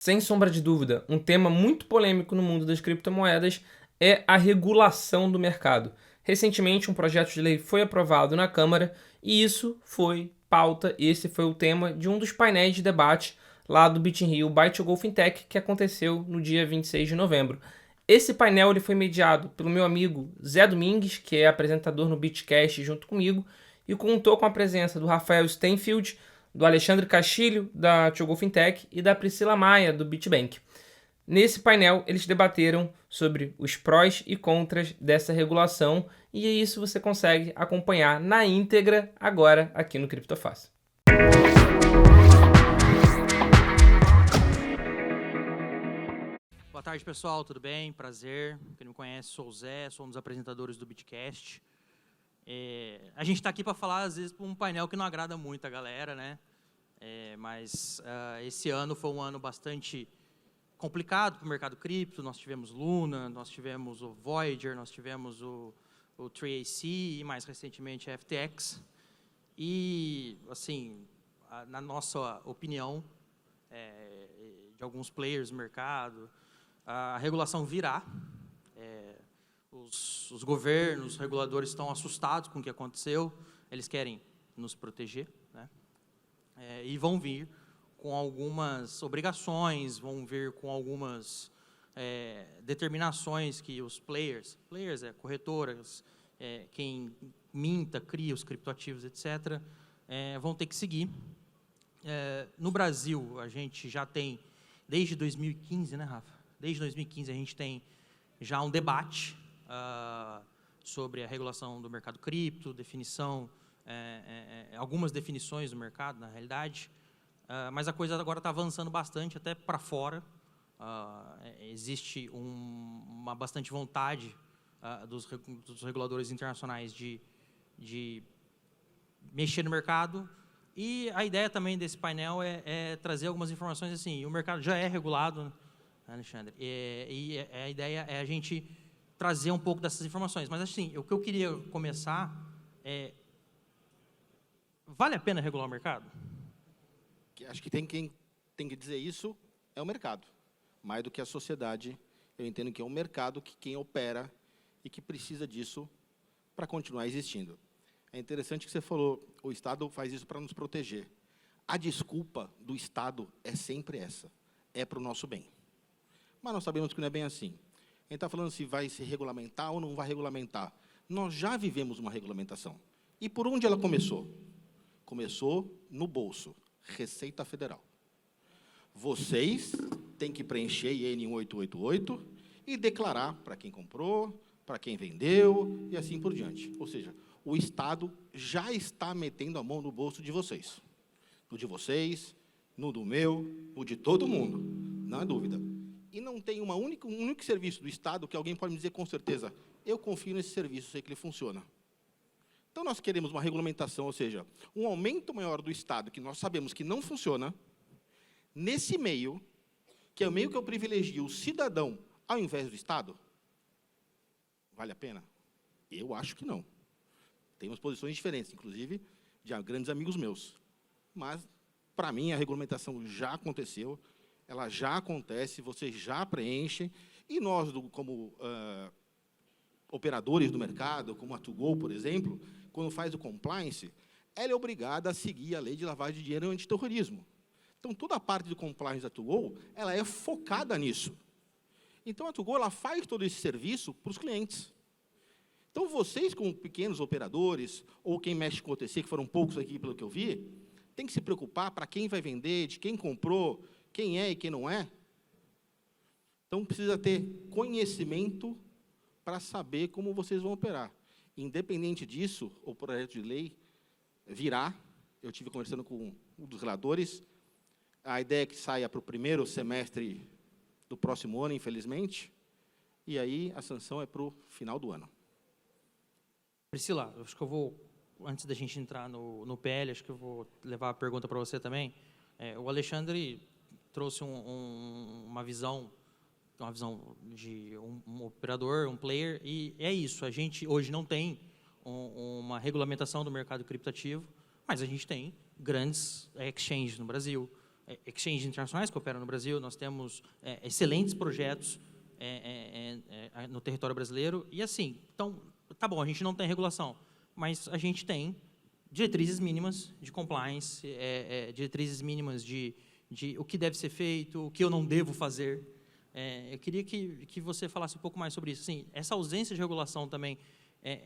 Sem sombra de dúvida, um tema muito polêmico no mundo das criptomoedas é a regulação do mercado. Recentemente, um projeto de lei foi aprovado na Câmara e isso foi pauta, esse foi o tema de um dos painéis de debate lá do BitIn Rio Byte2Go Fintech, que aconteceu no dia 26 de novembro. Esse painel ele foi mediado pelo meu amigo Zé Domingues, que é apresentador no Bitcast junto comigo, e contou com a presença do Rafael Stenfield, do Alexandre Castilho, da Tiogo Fintech, e da Priscila Maia, do Bitbank. Nesse painel, eles debateram sobre os prós e contras dessa regulação, e isso você consegue acompanhar na íntegra agora aqui no Criptofácil. Boa tarde, pessoal, tudo bem? Prazer. Quem não me conhece, sou o Zé, sou um dos apresentadores do Bitcast. A gente está aqui para falar, às vezes, para um painel que não agrada muito a galera, né? Mas esse ano foi um ano bastante complicado para o mercado cripto. Nós tivemos Luna, nós tivemos o Voyager, nós tivemos o 3AC e, mais recentemente, a FTX. E, assim, na nossa opinião, de alguns players do mercado, a regulação virá. Os governos, os reguladores estão assustados com o que aconteceu, eles querem nos proteger, né? E vão vir com algumas obrigações, vão vir com algumas determinações que os players, corretoras, quem minta, cria os criptoativos, etc., vão ter que seguir. No Brasil, a gente já tem, desde 2015, né, Rafa? Desde 2015 a gente tem já um debate sobre a regulação do mercado cripto, definição, algumas definições do mercado, na realidade, mas a coisa agora está avançando bastante, até para fora. Existe uma bastante vontade dos reguladores internacionais de mexer no mercado, e a ideia também desse painel é trazer algumas informações assim. O mercado já é regulado, Alexandre, e a ideia é a gente trazer um pouco dessas informações. Mas, assim, o que eu queria começar vale a pena regular o mercado? Acho que quem tem que dizer isso é o mercado. Mais do que a sociedade, eu entendo que é o mercado que quem opera e que precisa disso para continuar existindo. É interessante que você falou, o Estado faz isso para nos proteger. A desculpa do Estado é sempre essa, é para o nosso bem. Mas nós sabemos que não é bem assim. A gente está falando se vai se regulamentar ou não vai regulamentar. Nós já vivemos uma regulamentação. E por onde ela começou? Começou no bolso, Receita Federal. Vocês têm que preencher IN 1888 e declarar para quem comprou, para quem vendeu e assim por diante. Ou seja, o Estado já está metendo a mão no bolso de vocês. No de vocês, no do meu, no de todo mundo, não há dúvida. E não tem um único serviço do Estado que alguém pode me dizer com certeza, eu confio nesse serviço, sei que ele funciona. Então, nós queremos uma regulamentação, ou seja, um aumento maior do Estado, que nós sabemos que não funciona, nesse meio, que é o meio que eu privilegio o cidadão ao invés do Estado. Vale a pena? Eu acho que não. Temos posições diferentes, inclusive, de grandes amigos meus. Mas, para mim, a regulamentação já aconteceu, ela já acontece, vocês já preenchem, e nós, como operadores do mercado, como a Tugol, por exemplo, quando faz o compliance, ela é obrigada a seguir a lei de lavagem de dinheiro e antiterrorismo. Então, toda a parte do compliance da Tugol, ela é focada nisso. Então, a Tugol ela faz todo esse serviço para os clientes. Então, vocês, como pequenos operadores, ou quem mexe com o OTC, que foram poucos aqui, pelo que eu vi, tem que se preocupar para quem vai vender, de quem comprou, quem é e quem não é. Então, precisa ter conhecimento para saber como vocês vão operar. Independente disso, o projeto de lei virá. Eu estive conversando com um dos relatores. A ideia é que saia para o primeiro semestre do próximo ano, infelizmente. E aí, a sanção é para o final do ano. Priscila, acho que eu vou, antes da gente entrar no PL, acho que eu vou levar a pergunta para você também. O Alexandre trouxe uma visão de um operador, um player, e é isso. A gente hoje não tem uma regulamentação do mercado criptativo, mas a gente tem grandes exchanges no Brasil, exchanges internacionais que operam no Brasil, nós temos excelentes projetos no território brasileiro. E assim, então, tá bom, a gente não tem regulação, mas a gente tem diretrizes mínimas de compliance, diretrizes mínimas de o que deve ser feito, o que eu não devo fazer. Eu queria que você falasse um pouco mais sobre isso. Assim, essa ausência de regulação também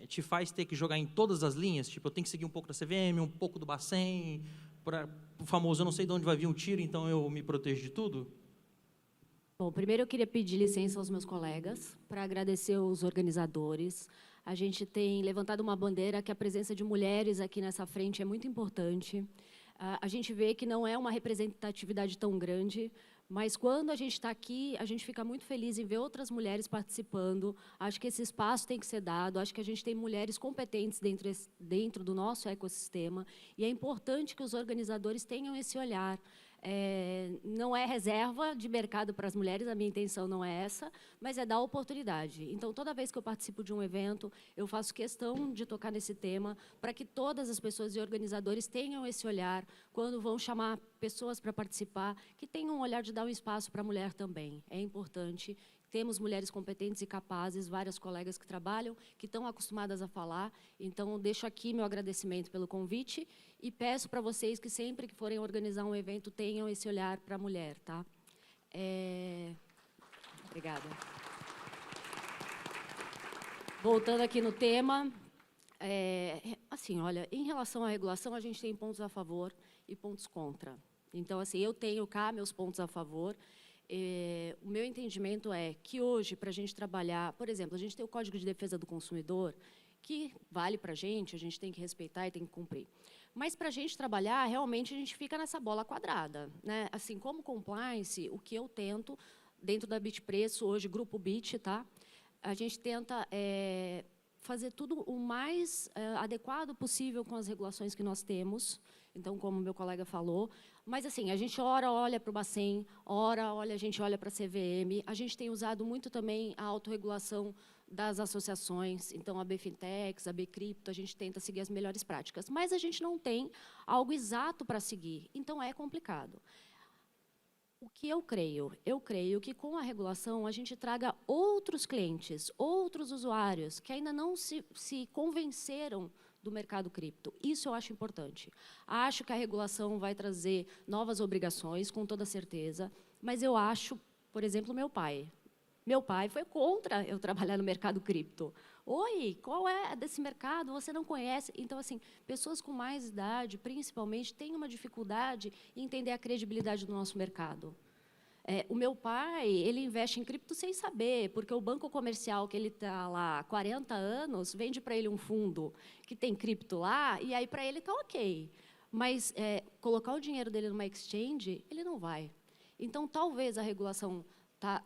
te faz ter que jogar em todas as linhas? Tipo, eu tenho que seguir um pouco da CVM, um pouco do Bacen, para o famoso, eu não sei de onde vai vir um tiro, então eu me protejo de tudo? Bom, primeiro eu queria pedir licença aos meus colegas para agradecer os organizadores. A gente tem levantado uma bandeira que a presença de mulheres aqui nessa frente é muito importante. A gente vê que não é uma representatividade tão grande, mas quando a gente está aqui, a gente fica muito feliz em ver outras mulheres participando. Acho que esse espaço tem que ser dado, acho que a gente tem mulheres competentes dentro do nosso ecossistema, e é importante que os organizadores tenham esse olhar. Não é reserva de mercado para as mulheres, a minha intenção não é essa, mas é dar oportunidade. Então, toda vez que eu participo de um evento, eu faço questão de tocar nesse tema, para que todas as pessoas e organizadores tenham esse olhar, quando vão chamar pessoas para participar, que tenham um olhar de dar um espaço para a mulher também. É importante. Temos mulheres competentes e capazes, várias colegas que trabalham, que estão acostumadas a falar. Então, deixo aqui meu agradecimento pelo convite e peço para vocês que, sempre que forem organizar um evento, tenham esse olhar para a mulher. Tá? Obrigada. Voltando aqui no tema, assim, olha, em relação à regulação, a gente tem pontos a favor e pontos contra. Então, assim, eu tenho cá meus pontos a favor. O meu entendimento é que hoje, para a gente trabalhar, por exemplo, a gente tem o Código de Defesa do Consumidor, que vale para a gente tem que respeitar e tem que cumprir. Mas, para a gente trabalhar, realmente, a gente fica nessa bola quadrada, né? Assim, como compliance, o que eu tento, dentro da Bitpreço, hoje, Grupo Bit, tá? A gente tenta fazer tudo o mais adequado possível com as regulações que nós temos. Então, como meu colega falou, mas assim, a gente ora olha para o Bacen, a gente olha para a CVM, a gente tem usado muito também a autorregulação das associações, então a BFintex, a BCripto, a gente tenta seguir as melhores práticas, mas a gente não tem algo exato para seguir, então é complicado. O que eu creio? Eu creio que com a regulação a gente traga outros clientes, outros usuários que ainda não se convenceram do mercado cripto. Isso eu acho importante. Acho que a regulação vai trazer novas obrigações, com toda certeza, mas eu acho, por exemplo, meu pai. Meu pai foi contra eu trabalhar no mercado cripto. Oi, qual é desse mercado? Você não conhece? Então, assim, pessoas com mais idade, principalmente, têm uma dificuldade em entender a credibilidade do nosso mercado. O meu pai, ele investe em cripto sem saber, porque o banco comercial que ele está lá há 40 anos vende para ele um fundo que tem cripto lá, e aí para ele está ok. Mas colocar o dinheiro dele numa exchange, ele não vai. Então, talvez a regulação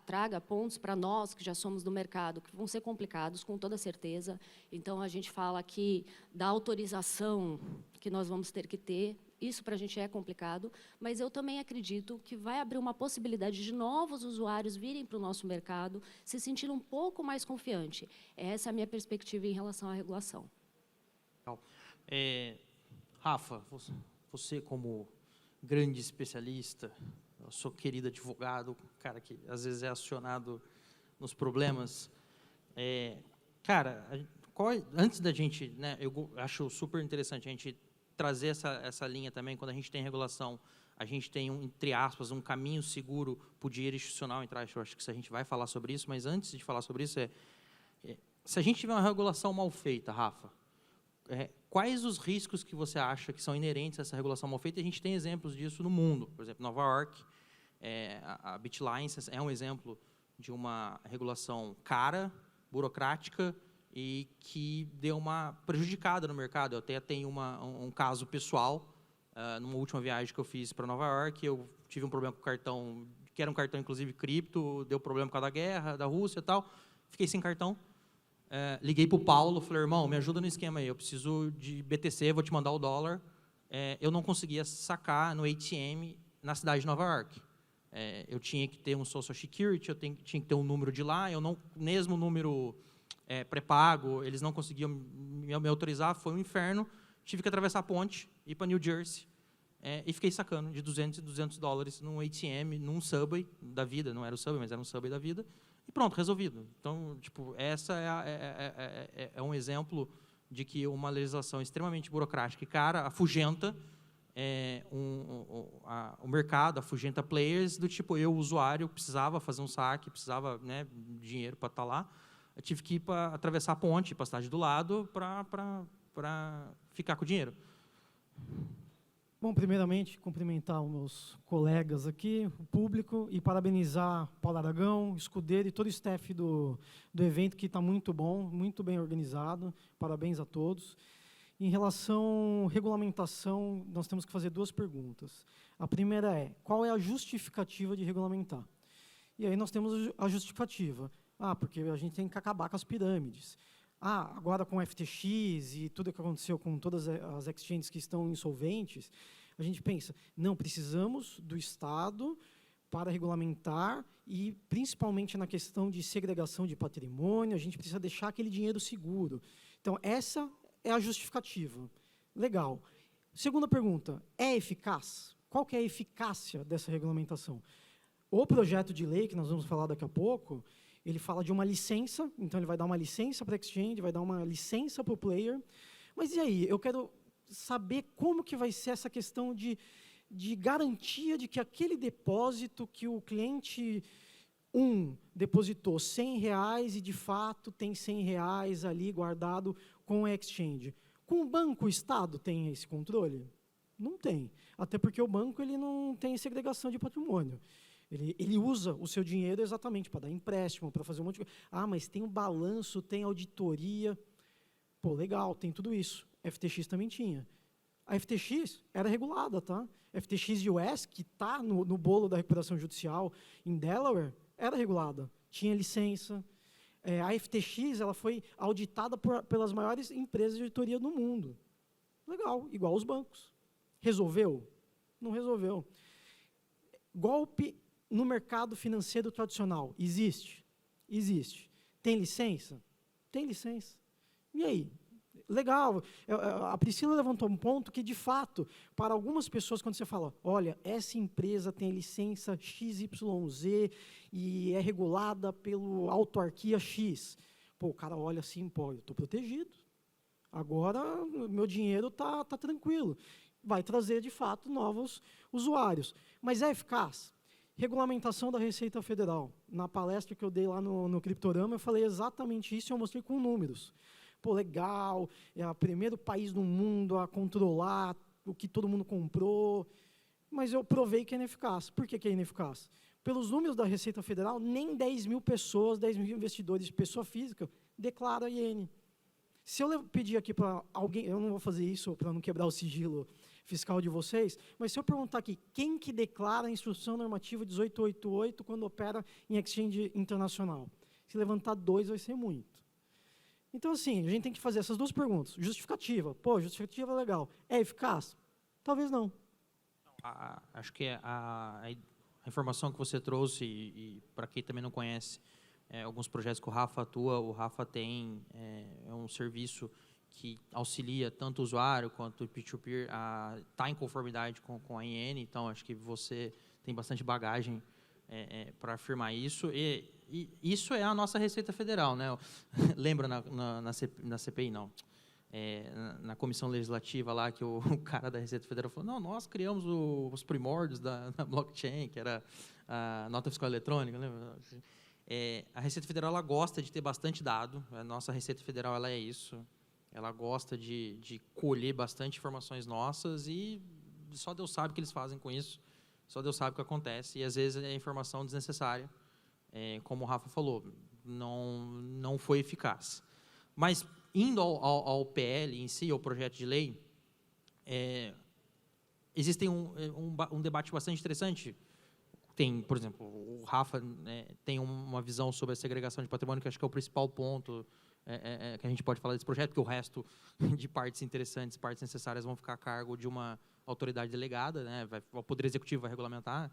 traga pontos para nós, que já somos do mercado, que vão ser complicados, com toda certeza. Então, a gente fala aqui da autorização que nós vamos ter que ter. Isso para a gente é complicado, mas eu também acredito que vai abrir uma possibilidade de novos usuários virem para o nosso mercado, se sentindo um pouco mais confiante. Essa é a minha perspectiva em relação à regulação. Rafa, você como grande especialista, eu sou querido advogado, cara que às vezes é acionado nos problemas. Cara, antes da gente, né, eu acho super interessante a gente trazer essa linha também. Quando a gente tem regulação, a gente tem, entre aspas, um caminho seguro para o dinheiro institucional entrar. Eu acho que a gente vai falar sobre isso, mas antes de falar sobre isso, se a gente tiver uma regulação mal feita, Rafa, quais os riscos que você acha que são inerentes a essa regulação mal feita? E a gente tem exemplos disso no mundo. Por exemplo, Nova York, a BitLicense é um exemplo de uma regulação cara, burocrática, e que deu uma prejudicada no mercado. Eu até tenho um caso pessoal. Numa última viagem que eu fiz para Nova York, eu tive um problema com o cartão, que era um cartão, inclusive, cripto, deu problema por causa da guerra, da Rússia e tal. Fiquei sem cartão. Liguei para o Paulo, falei, irmão, me ajuda no esquema aí, eu preciso de BTC, vou te mandar o dólar. Eu não conseguia sacar no ATM na cidade de Nova York. Eu tinha que ter um Social Security, eu tinha que ter um número de lá, mesmo número pré-pago, eles não conseguiam me autorizar, foi um inferno. Tive que atravessar a ponte, ir para New Jersey, e fiquei sacando de 200 e 200 dólares num ATM, num Subway da vida, não era o Subway, mas era um Subway da vida, e pronto, resolvido. Então, tipo, essa é um exemplo de que uma legislação extremamente burocrática e cara afugenta o mercado, afugenta players do tipo, eu, usuário, precisava fazer um saque, precisava, né, dinheiro para estar lá, eu tive que ir para atravessar a ponte, para a cidade do lado, para ficar com o dinheiro. Bom, primeiramente, cumprimentar os meus colegas aqui, o público, e parabenizar Paulo Aragão, Escudeiro e todo o staff do evento, que está muito bom, muito bem organizado. Parabéns a todos. Em relação à regulamentação, nós temos que fazer 2 perguntas. A primeira é, qual é a justificativa de regulamentar? E aí nós temos a justificativa. Porque a gente tem que acabar com as pirâmides. Agora com o FTX e tudo o que aconteceu com todas as exchanges que estão insolventes, a gente pensa, não, precisamos do Estado para regulamentar e, principalmente na questão de segregação de patrimônio, a gente precisa deixar aquele dinheiro seguro. Então, essa é a justificativa. Legal. Segunda pergunta, é eficaz? Qual que é a eficácia dessa regulamentação? O projeto de lei, que nós vamos falar daqui a pouco, ele fala de uma licença, então ele vai dar uma licença para a exchange, vai dar uma licença para o player. Mas e aí? Eu quero saber como que vai ser essa questão de garantia de que aquele depósito que o cliente 1 depositou R$100 e, de fato, tem R$100 ali guardado com a exchange. Com o banco, o Estado tem esse controle? Não tem. Até porque o banco ele não tem segregação de patrimônio. Ele usa o seu dinheiro exatamente para dar empréstimo, para fazer um monte de coisa. Mas tem o balanço, tem auditoria. Pô, legal, tem tudo isso. FTX também tinha. A FTX era regulada, tá? FTX US, que está no bolo da recuperação judicial em Delaware, era regulada. Tinha licença. A FTX ela foi auditada pelas maiores empresas de auditoria do mundo. Legal, igual os bancos. Resolveu? Não resolveu. Golpe no mercado financeiro tradicional, existe? Existe. Tem licença? Tem licença. E aí? Legal. A Priscila levantou um ponto que, de fato, para algumas pessoas, quando você fala, olha, essa empresa tem licença XYZ e é regulada pelo autarquia X. Pô, o cara olha assim, pô, eu estou protegido. Agora, meu dinheiro está tranquilo. Vai trazer, de fato, novos usuários. Mas é eficaz? Regulamentação da Receita Federal. Na palestra que eu dei lá no Criptorama, eu falei exatamente isso e eu mostrei com números. Pô, legal, é o primeiro país do mundo a controlar o que todo mundo comprou, mas eu provei que é ineficaz. Por que é ineficaz? Pelos números da Receita Federal, nem 10 mil pessoas, 10 mil investidores, pessoa física, declara IN. Se eu pedir aqui para alguém, eu não vou fazer isso para não quebrar o sigilo fiscal de vocês, mas se eu perguntar aqui, quem que declara a instrução normativa 1888 quando opera em exchange internacional? Se levantar 2 vai ser muito. Então, assim, a gente tem que fazer essas 2 perguntas. Justificativa. Pô, justificativa é legal. É eficaz? Talvez não. Acho que a informação que você trouxe, e para quem também não conhece, alguns projetos que o Rafa atua, o Rafa tem um serviço que auxilia tanto o usuário quanto o peer-to-peer a estar em conformidade com a IN, então acho que você tem bastante bagagem para afirmar isso, e isso é a nossa Receita Federal, né? Lembra na CPI, não, na comissão legislativa lá, que o cara da Receita Federal falou, não, nós criamos os primórdios da blockchain, que era a nota fiscal eletrônica, lembra? A Receita Federal ela gosta de ter bastante dado, a nossa Receita Federal ela é isso, ela gosta de colher bastante informações nossas e só Deus sabe o que eles fazem com isso, só Deus sabe o que acontece, e às vezes é informação desnecessária, como o Rafa falou, não foi eficaz. Mas, indo ao PL em si, ao projeto de lei, existe um debate bastante interessante. Tem, por exemplo, o Rafa tem uma visão sobre a segregação de patrimônio, que acho que é o principal ponto que a gente pode falar desse projeto, porque o resto de partes interessantes, partes necessárias, vão ficar a cargo de uma autoridade delegada, né? O Poder Executivo vai regulamentar.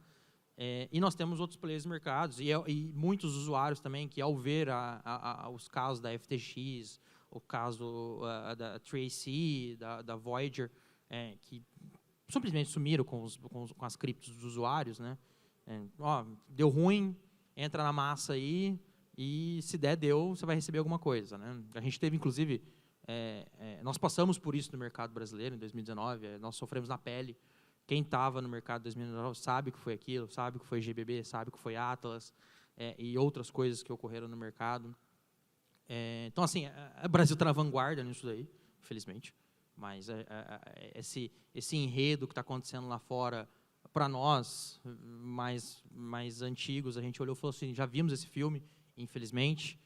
E nós temos outros players de mercados, e muitos usuários também, que ao ver os casos da FTX, o caso da Tracy, da Voyager, que simplesmente sumiram com as criptos dos usuários, né? Deu ruim, entra na massa aí, e se der, deu, você vai receber alguma coisa, né? A gente teve, inclusive, nós passamos por isso no mercado brasileiro em 2019, nós sofremos na pele. Quem estava no mercado em 2019 sabe o que foi aquilo, sabe o que foi GBB, sabe o que foi Atlas, e outras coisas que ocorreram no mercado. Então, assim, o Brasil está na vanguarda nisso daí, infelizmente. Mas esse enredo que está acontecendo lá fora, para nós, mais antigos, a gente olhou e falou assim, já vimos esse filme, infelizmente,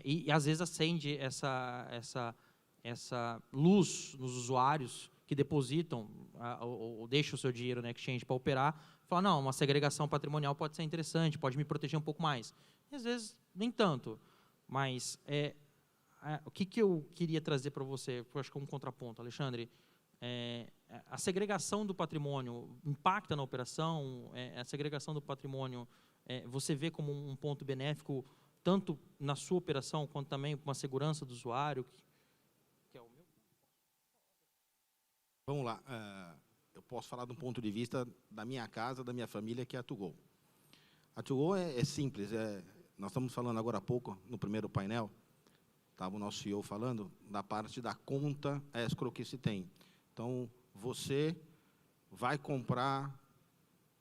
e às vezes acende essa luz nos usuários que depositam ou deixam o seu dinheiro na exchange para operar, fala, não, uma segregação patrimonial pode ser interessante, pode me proteger um pouco mais. E às vezes, nem tanto. Mas o que eu queria trazer para você, eu acho que é um contraponto, Alexandre, a segregação do patrimônio impacta na operação, a segregação do patrimônio você vê como um ponto benéfico, tanto na sua operação, quanto também com a segurança do usuário, que é o meu? Vamos lá. Eu posso falar de um ponto de vista da minha casa, da minha família, que é a Tugol. A Tugol é simples. Nós estamos falando agora há pouco, no primeiro painel, estava o nosso CEO falando da parte da conta escrow que se tem. Então, você vai comprar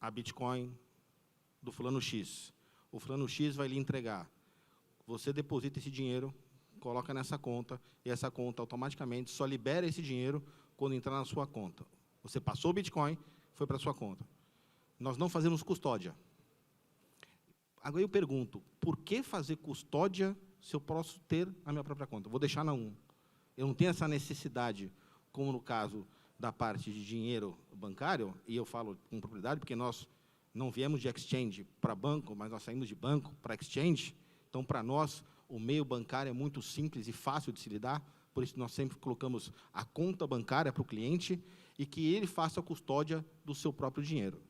a Bitcoin do fulano X. O fulano X vai lhe entregar. Você deposita esse dinheiro, coloca nessa conta, e essa conta automaticamente só libera esse dinheiro quando entrar na sua conta. Você passou o Bitcoin, foi para a sua conta. Nós não fazemos custódia. Agora eu pergunto, por que fazer custódia se eu posso ter a minha própria conta? Vou deixar na 1. Eu não tenho essa necessidade, como no caso da parte de dinheiro bancário, e eu falo com propriedade, porque nós não viemos de exchange para banco, mas nós saímos de banco para exchange. Então, para nós, o meio bancário é muito simples e fácil de se lidar, por isso nós sempre colocamos a conta bancária para o cliente e que ele faça a custódia do seu próprio dinheiro.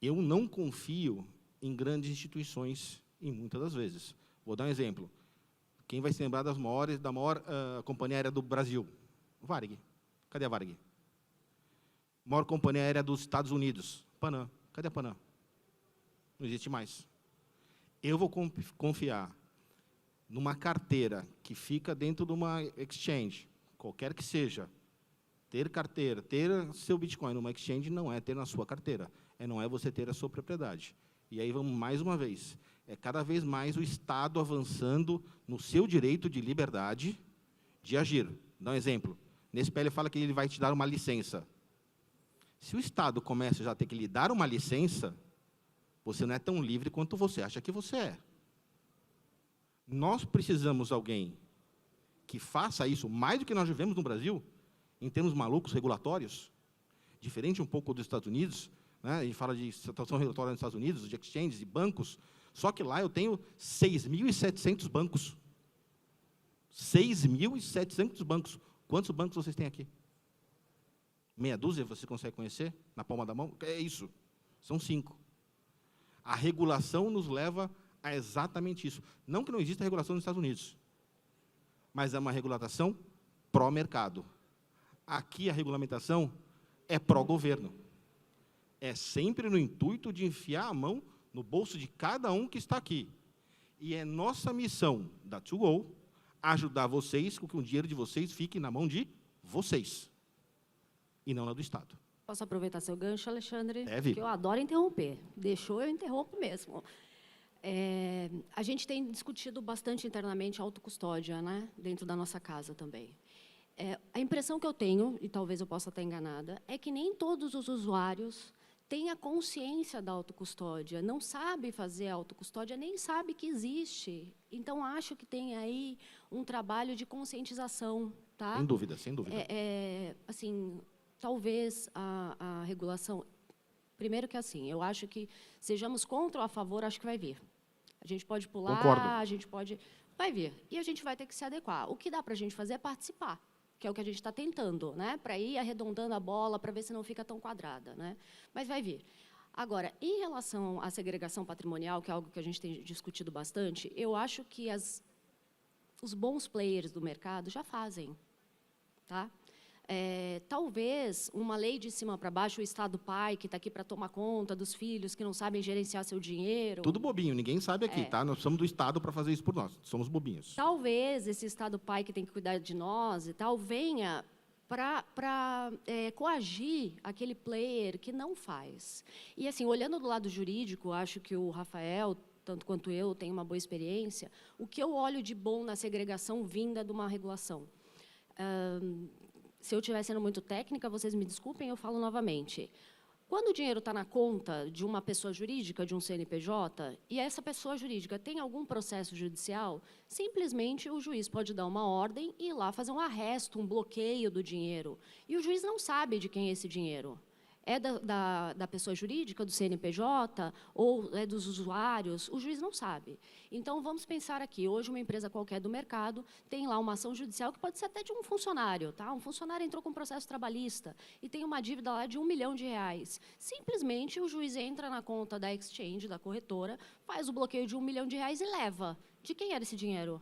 Eu não confio em grandes instituições, em muitas das vezes. Vou dar um exemplo. Quem vai se lembrar da maior companhia aérea do Brasil? Varig. Cadê a Varig? Maior companhia aérea dos Estados Unidos? Panam. Cadê a Panam? Não existe mais. Eu vou confiar numa carteira que fica dentro de uma exchange, qualquer que seja. Ter carteira, ter seu Bitcoin numa exchange não é ter na sua carteira, não é você ter a sua propriedade. E aí vamos mais uma vez, cada vez mais o Estado avançando no seu direito de liberdade de agir. Dá um exemplo. Nesse PL fala que ele vai te dar uma licença. Se o Estado começa já a ter que lhe dar uma licença, você não é tão livre quanto você acha que você é. Nós precisamos de alguém que faça isso mais do que nós vivemos no Brasil, em termos malucos regulatórios, diferente um pouco dos Estados Unidos, né? A gente fala de situação regulatória nos Estados Unidos, de exchanges e bancos, só que lá eu tenho 6.700 bancos. 6.700 bancos. Quantos bancos vocês têm aqui? Meia dúzia você consegue conhecer? Na palma da mão? É isso. São 5. A regulação nos leva a exatamente isso. Não que não exista regulação nos Estados Unidos, mas é uma regulamentação pró-mercado. Aqui a regulamentação é pró-governo. É sempre no intuito de enfiar a mão no bolso de cada um que está aqui. E é nossa missão da Tugol ajudar vocês com que o dinheiro de vocês fique na mão de vocês, e não na do Estado. Posso aproveitar seu gancho, Alexandre? Deve. Porque eu adoro interromper. Deixou, eu interrompo mesmo. A gente tem discutido bastante internamente a autocustódia, né, dentro da nossa casa também. A impressão que eu tenho, e talvez eu possa estar enganada, é que nem todos os usuários têm a consciência da autocustódia, não sabe fazer a autocustódia, nem sabe que existe. Então, acho que tem aí um trabalho de conscientização. Tá? Sem dúvida, sem dúvida. Assim, talvez a regulação... Primeiro que, assim, eu acho que sejamos contra ou a favor, acho que vai vir. A gente pode pular, Concordo. a gente pode... Vai vir. E a gente vai ter que se adequar. O que dá para a gente fazer é participar, que é o que a gente está tentando, né? Para ir arredondando a bola, para ver se não fica tão quadrada, né? Mas vai vir. Agora, em relação à segregação patrimonial, que é algo que a gente tem discutido bastante, eu acho que os bons players do mercado já fazem. Tá? Talvez uma lei de cima para baixo, o Estado pai, que está aqui para tomar conta dos filhos que não sabem gerenciar seu dinheiro. Tudo bobinho, ninguém sabe aqui, tá? Nós somos do Estado para fazer isso por nós, somos bobinhos. Talvez esse Estado pai que tem que cuidar de nós e tal venha para coagir aquele player que não faz. E, assim, olhando do lado jurídico, acho que o Rafael, tanto quanto eu, tem uma boa experiência. O que eu olho de bom na segregação vinda de uma regulação? Se eu estiver sendo muito técnica, vocês me desculpem, eu falo novamente. Quando o dinheiro está na conta de uma pessoa jurídica, de um CNPJ, e essa pessoa jurídica tem algum processo judicial, simplesmente o juiz pode dar uma ordem e ir lá fazer um arresto, um bloqueio do dinheiro. E o juiz não sabe de quem é esse dinheiro. É da pessoa jurídica, do CNPJ, ou é dos usuários? O juiz não sabe. Então, vamos pensar aqui. Hoje, uma empresa qualquer do mercado tem lá uma ação judicial que pode ser até de um funcionário. Tá? Um funcionário entrou com um processo trabalhista e tem uma dívida lá de R$1 milhão. Simplesmente, o juiz entra na conta da exchange, da corretora, faz o bloqueio de R$1 milhão e leva. De quem era esse dinheiro?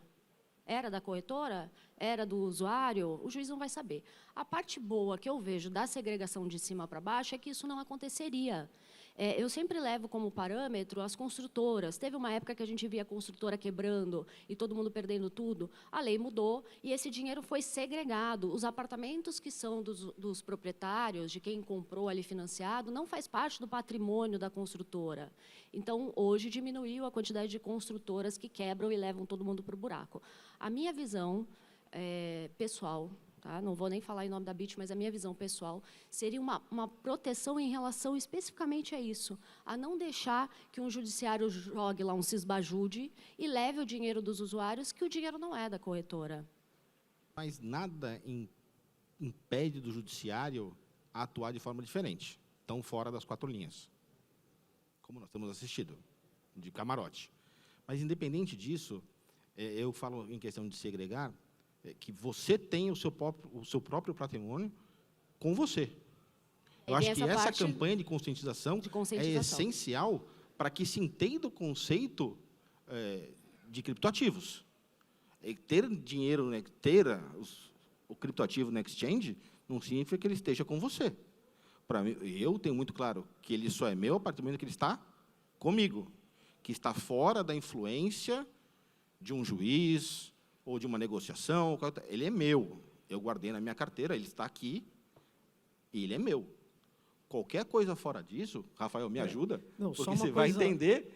Era da corretora? Era do usuário? O juiz não vai saber. A parte boa que eu vejo da segregação de cima para baixo é que isso não aconteceria. Eu sempre levo como parâmetro as construtoras. Teve uma época que a gente via a construtora quebrando e todo mundo perdendo tudo. A lei mudou e esse dinheiro foi segregado. Os apartamentos que são dos proprietários, de quem comprou ali financiado, não faz parte do patrimônio da construtora. Então, hoje, diminuiu a quantidade de construtoras que quebram e levam todo mundo para o buraco. A minha visão pessoal, tá? Não vou nem falar em nome da BIT, mas a minha visão pessoal seria uma proteção em relação especificamente a isso, a não deixar que um judiciário jogue lá um cisbajude e leve o dinheiro dos usuários, que o dinheiro não é da corretora. Mas nada impede do judiciário a atuar de forma diferente, tão fora das 4 linhas, como nós temos assistido, de camarote. Mas, independente disso, eu falo em questão de segregar, que você tem o seu próprio patrimônio com você. Eu acho que essa campanha de conscientização é essencial para que se entenda o conceito de criptoativos. Ter dinheiro, ter o criptoativo na exchange, não significa que ele esteja com você. Para mim, eu tenho muito claro que ele só é meu a partir do momento que ele está comigo, que está fora da influência de um juiz ou de uma negociação. Ele é meu. Eu guardei na minha carteira, ele está aqui e ele é meu. Qualquer coisa fora disso, Rafael, me ajuda, não, porque você vai entender.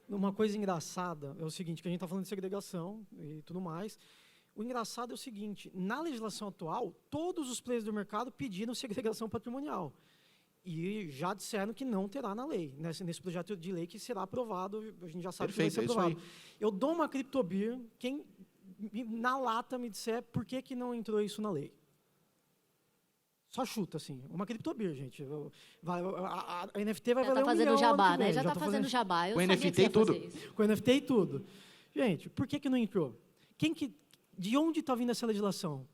Uma coisa engraçada é o seguinte, que a gente está falando de segregação e tudo mais. O engraçado é o seguinte, na legislação atual, todos os players do mercado pediram segregação patrimonial. E já disseram que não terá na lei, nesse projeto de lei que será aprovado, a gente já sabe que vai ser aprovado. Eu dou uma CryptoBeer, quem na lata me disser por que não entrou isso na lei. Só chuta, assim. Uma CryptoBeer, gente. A NFT vai valer $1 milhão. Jabá, né? Já está fazendo jabá. Com NFT e tudo. Com NFT e tudo. Gente, por que não entrou? De onde está vindo essa legislação?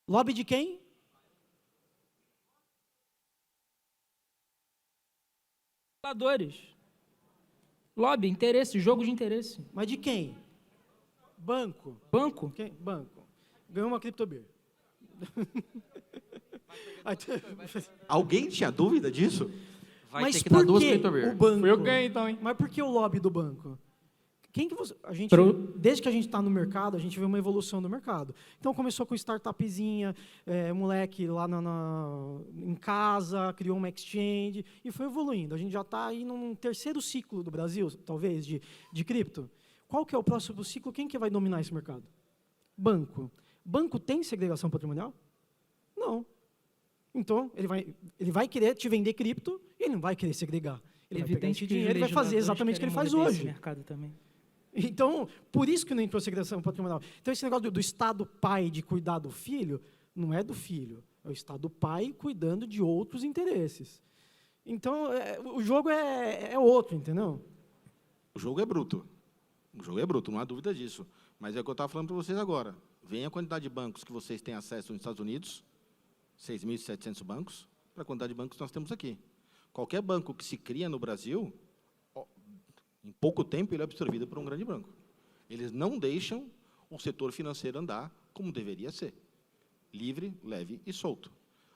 Lobby de quem? Lobby, interesse, jogo de interesse. Mas de quem? Banco. Banco? Quem? Banco. Ganhou uma CryptoBeer. Alguém tinha dúvida disso? Vai ter que dar 2 CryptoBeer. Foi eu que ganhei, então, hein? Mas por que o lobby do banco? Desde que a gente está no mercado, a gente vê uma evolução do mercado. Então, começou com startupzinha, moleque lá em casa, criou uma exchange, e foi evoluindo. A gente já está aí num 3º ciclo do Brasil, talvez, de cripto. Qual que é o próximo ciclo? Quem que vai dominar esse mercado? Banco. Banco tem segregação patrimonial? Não. Então, ele vai querer te vender cripto e ele não vai querer segregar. Ele vai pegar esse dinheiro e vai fazer exatamente o que ele faz hoje. Mercado também. Então, por isso que não entrou segregação patrimonial. Então, esse negócio do Estado pai de cuidar do filho, não é do filho. É o Estado pai cuidando de outros interesses. Então, o jogo é outro, entendeu? O jogo é bruto. O jogo é bruto, não há dúvida disso. Mas é o que eu estava falando para vocês agora. Vem a quantidade de bancos que vocês têm acesso nos Estados Unidos, 6.700 bancos, para a quantidade de bancos que nós temos aqui. Qualquer banco que se cria no Brasil, em pouco tempo, ele é absorvido por um grande banco. Eles não deixam o setor financeiro andar como deveria ser. Livre, leve e solto.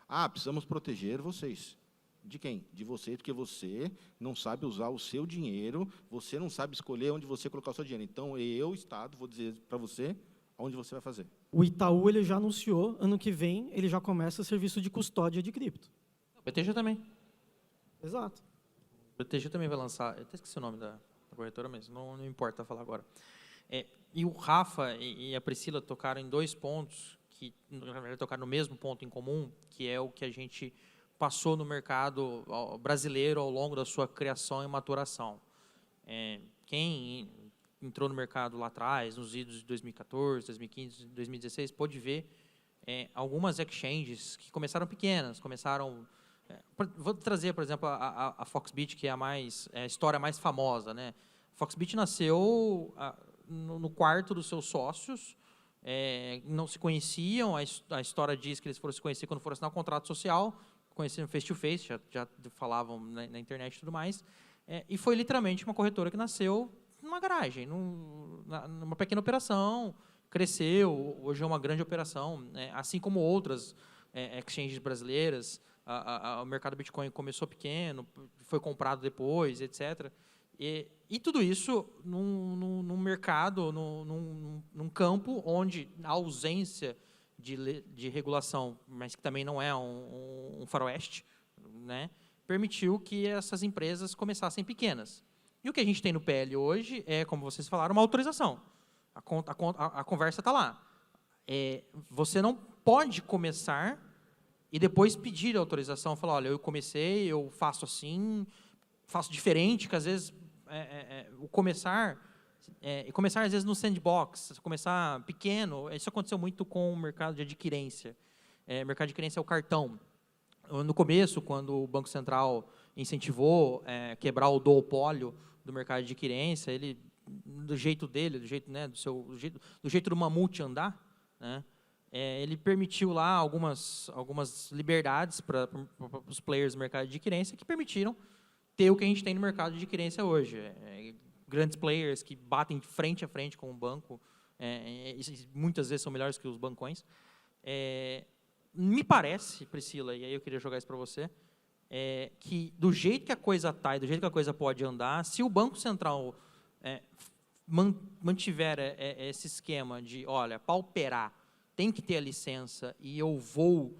Ah, precisamos proteger vocês. De quem? De você, porque você não sabe usar o seu dinheiro, você não sabe escolher onde você colocar o seu dinheiro. Então, eu, Estado, vou dizer para você onde você vai fazer. O Itaú ele já anunciou, ano que vem, ele já começa serviço de custódia de cripto. O BTG também. Exato. O BTG também vai lançar, eu até esqueci o nome da corretora, mas não importa falar agora. E o Rafa e a Priscila tocaram em 2 pontos, que na verdade tocaram no mesmo ponto em comum, que é o que a gente passou no mercado brasileiro ao longo da sua criação e maturação. Quem entrou no mercado lá atrás, nos idos de 2014, 2015, 2016, pôde ver algumas exchanges que começaram pequenas, vou trazer, por exemplo, a Foxbit, que é a história mais famosa, né? A Foxbit nasceu no quarto dos seus sócios, não se conheciam, a história diz que eles foram se conhecer quando foram assinar um contrato social, conheciam face-to-face, já falavam na internet e tudo mais, e foi literalmente uma corretora que nasceu numa garagem, numa pequena operação, cresceu, hoje é uma grande operação, assim como outras exchanges brasileiras. O mercado Bitcoin começou pequeno, foi comprado depois, etc. E tudo isso num mercado, num campo onde a ausência de regulação, mas que também não é um faroeste, né, permitiu que essas empresas começassem pequenas. E o que a gente tem no PL hoje é, como vocês falaram, uma autorização. A conversa está lá. Você não pode começar e depois pedir a autorização, falar, olha, eu comecei, eu faço assim, faço diferente, que às vezes o começar às vezes no sandbox, começar pequeno, isso aconteceu muito com o mercado de adquirência. O mercado de adquirência é o cartão. No começo, quando o Banco Central incentivou quebrar o duopólio do mercado de adquirência, ele, do jeito dele, do jeito do mamute andar, né, ele permitiu lá algumas liberdades para os players do mercado de adquirência que permitiram ter o que a gente tem no mercado de adquirência hoje. Grandes players que batem frente a frente com o banco, muitas vezes são melhores que os bancões. Me parece, Priscila, e aí eu queria jogar isso para você, que do jeito que a coisa está e do jeito que a coisa pode andar, se o Banco Central mantiver esse esquema de, olha, para operar, tem que ter a licença e eu vou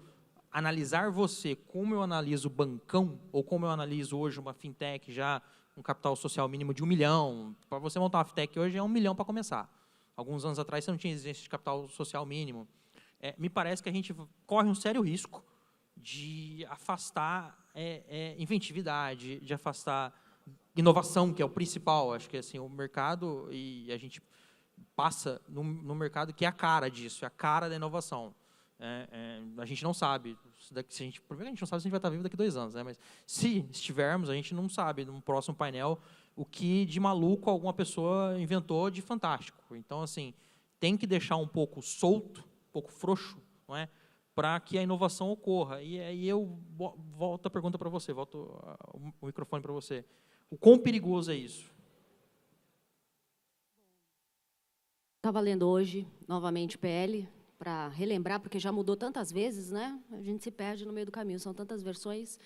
analisar você como eu analiso o bancão ou como eu analiso hoje uma fintech já um capital social mínimo de 1 milhão. Para você montar uma fintech hoje é 1 milhão para começar. Alguns anos atrás você não tinha exigência de capital social mínimo. Me parece que a gente corre um sério risco de afastar inventividade, de afastar inovação, que é o principal. Acho que assim, o mercado, e a gente passa no mercado que é a cara disso, é a cara da inovação. A gente não sabe, primeiro a gente não sabe se a gente vai estar vivo daqui a 2 anos, né? Mas se estivermos, a gente não sabe, no próximo painel, o que de maluco alguma pessoa inventou de fantástico. Então, assim, tem que deixar um pouco solto, um pouco frouxo, não é? Para que a inovação ocorra. E aí eu volto a pergunta para você, volto o microfone para você. O quão perigoso é isso? Estava lendo hoje, novamente, PL, para relembrar, porque já mudou tantas vezes, né? A gente se perde no meio do caminho, são tantas versões.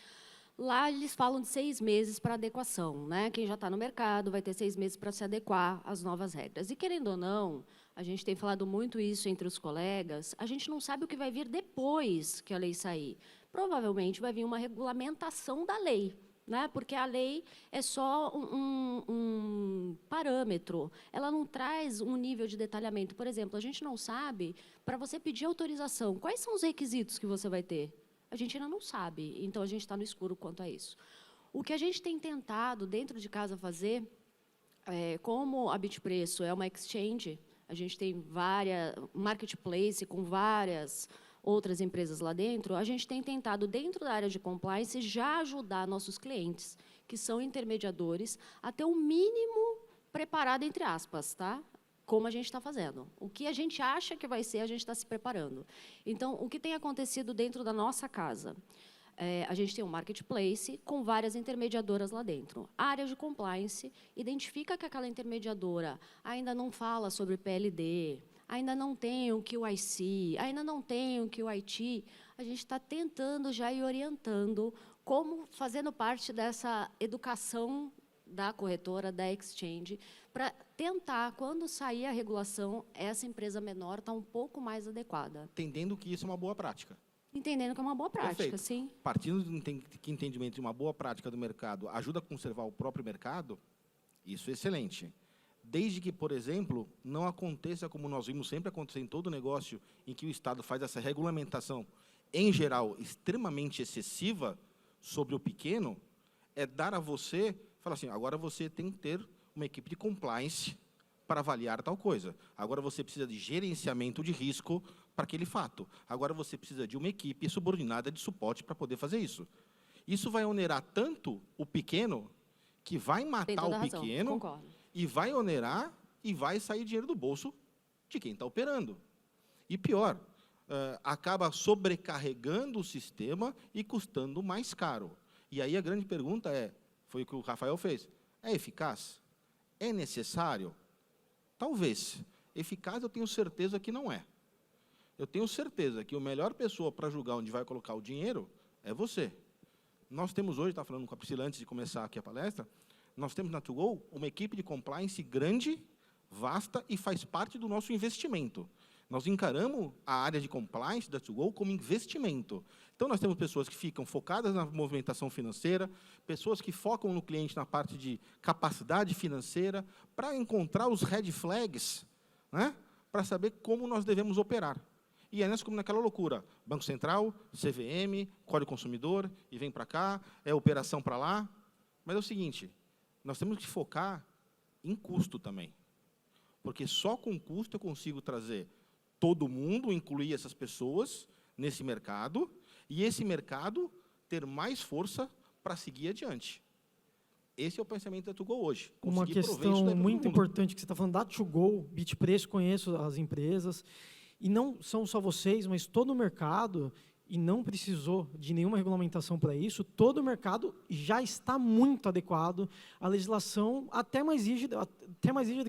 Lá eles falam de 6 meses para adequação, né? Quem já está no mercado vai ter 6 meses para se adequar às novas regras. E, querendo ou não, a gente tem falado muito isso entre os colegas, a gente não sabe o que vai vir depois que a lei sair. Provavelmente vai vir uma regulamentação da lei, né? Porque a lei é só um parâmetro, ela não traz um nível de detalhamento. Por exemplo, a gente não sabe, para você pedir autorização, quais são os requisitos que você vai ter? A gente ainda não sabe, então a gente está no escuro quanto a isso. O que a gente tem tentado, dentro de casa, fazer, como a Bitpreço é uma exchange, a gente tem marketplace com várias outras empresas lá dentro, a gente tem tentado, dentro da área de compliance, já ajudar nossos clientes, que são intermediadores, a ter o mínimo preparado, entre aspas, tá? Como a gente está fazendo. O que a gente acha que vai ser, a gente está se preparando. Então, o que tem acontecido dentro da nossa casa? A gente tem um marketplace com várias intermediadoras lá dentro. A área de compliance identifica que aquela intermediadora ainda não fala sobre PLD, ainda não tem o QIC, ainda não tem o QIT, a gente está tentando já ir orientando como, fazendo parte dessa educação da corretora, da exchange, para tentar, quando sair a regulação, essa empresa menor está um pouco mais adequada. Entendendo que isso é uma boa prática. Entendendo que é uma boa prática, Perfeito. sim. Partindo do entendimento de uma boa prática do mercado ajuda a conservar o próprio mercado, isso é excelente. Desde que, por exemplo, não aconteça como nós vimos sempre acontecer em todo negócio em que o Estado faz essa regulamentação, em geral, extremamente excessiva sobre o pequeno, é dar a você, falar assim, agora você tem que ter uma equipe de compliance para avaliar tal coisa. Agora você precisa de gerenciamento de risco para aquele fato. Agora você precisa de uma equipe subordinada de suporte para poder fazer isso. Isso vai onerar tanto o pequeno, que vai Tem matar toda o a razão, pequeno, concordo. e vai onerar e vai sair dinheiro do bolso de quem está operando. E pior, acaba sobrecarregando o sistema e custando mais caro. E aí a grande pergunta foi o que o Rafael fez, é eficaz? É necessário? Talvez. Eficaz eu tenho certeza que não é. Eu tenho certeza que a melhor pessoa para julgar onde vai colocar o dinheiro é você. Nós temos hoje, estava falando com a Priscila antes de começar aqui a palestra, nós temos na TwoGo uma equipe de compliance grande, vasta e faz parte do nosso investimento. Nós encaramos a área de compliance da TwoGo como investimento. Então, nós temos pessoas que ficam focadas na movimentação financeira, pessoas que focam no cliente na parte de capacidade financeira, para encontrar os red flags, né, para saber como nós devemos operar. E é nessa como naquela loucura, Banco Central, CVM, Código Consumidor, e vem para cá, é operação para lá. Mas é o seguinte, nós temos que focar em custo também. Porque só com custo eu consigo trazer todo mundo, incluir essas pessoas nesse mercado, e esse mercado ter mais força para seguir adiante. Esse é o pensamento da TwoGo hoje. Uma questão muito importante que você está falando da TwoGo, Bitpreço, conheço as empresas, e não são só vocês, mas todo o mercado, e não precisou de nenhuma regulamentação para isso, todo o mercado já está muito adequado à legislação até mais rígida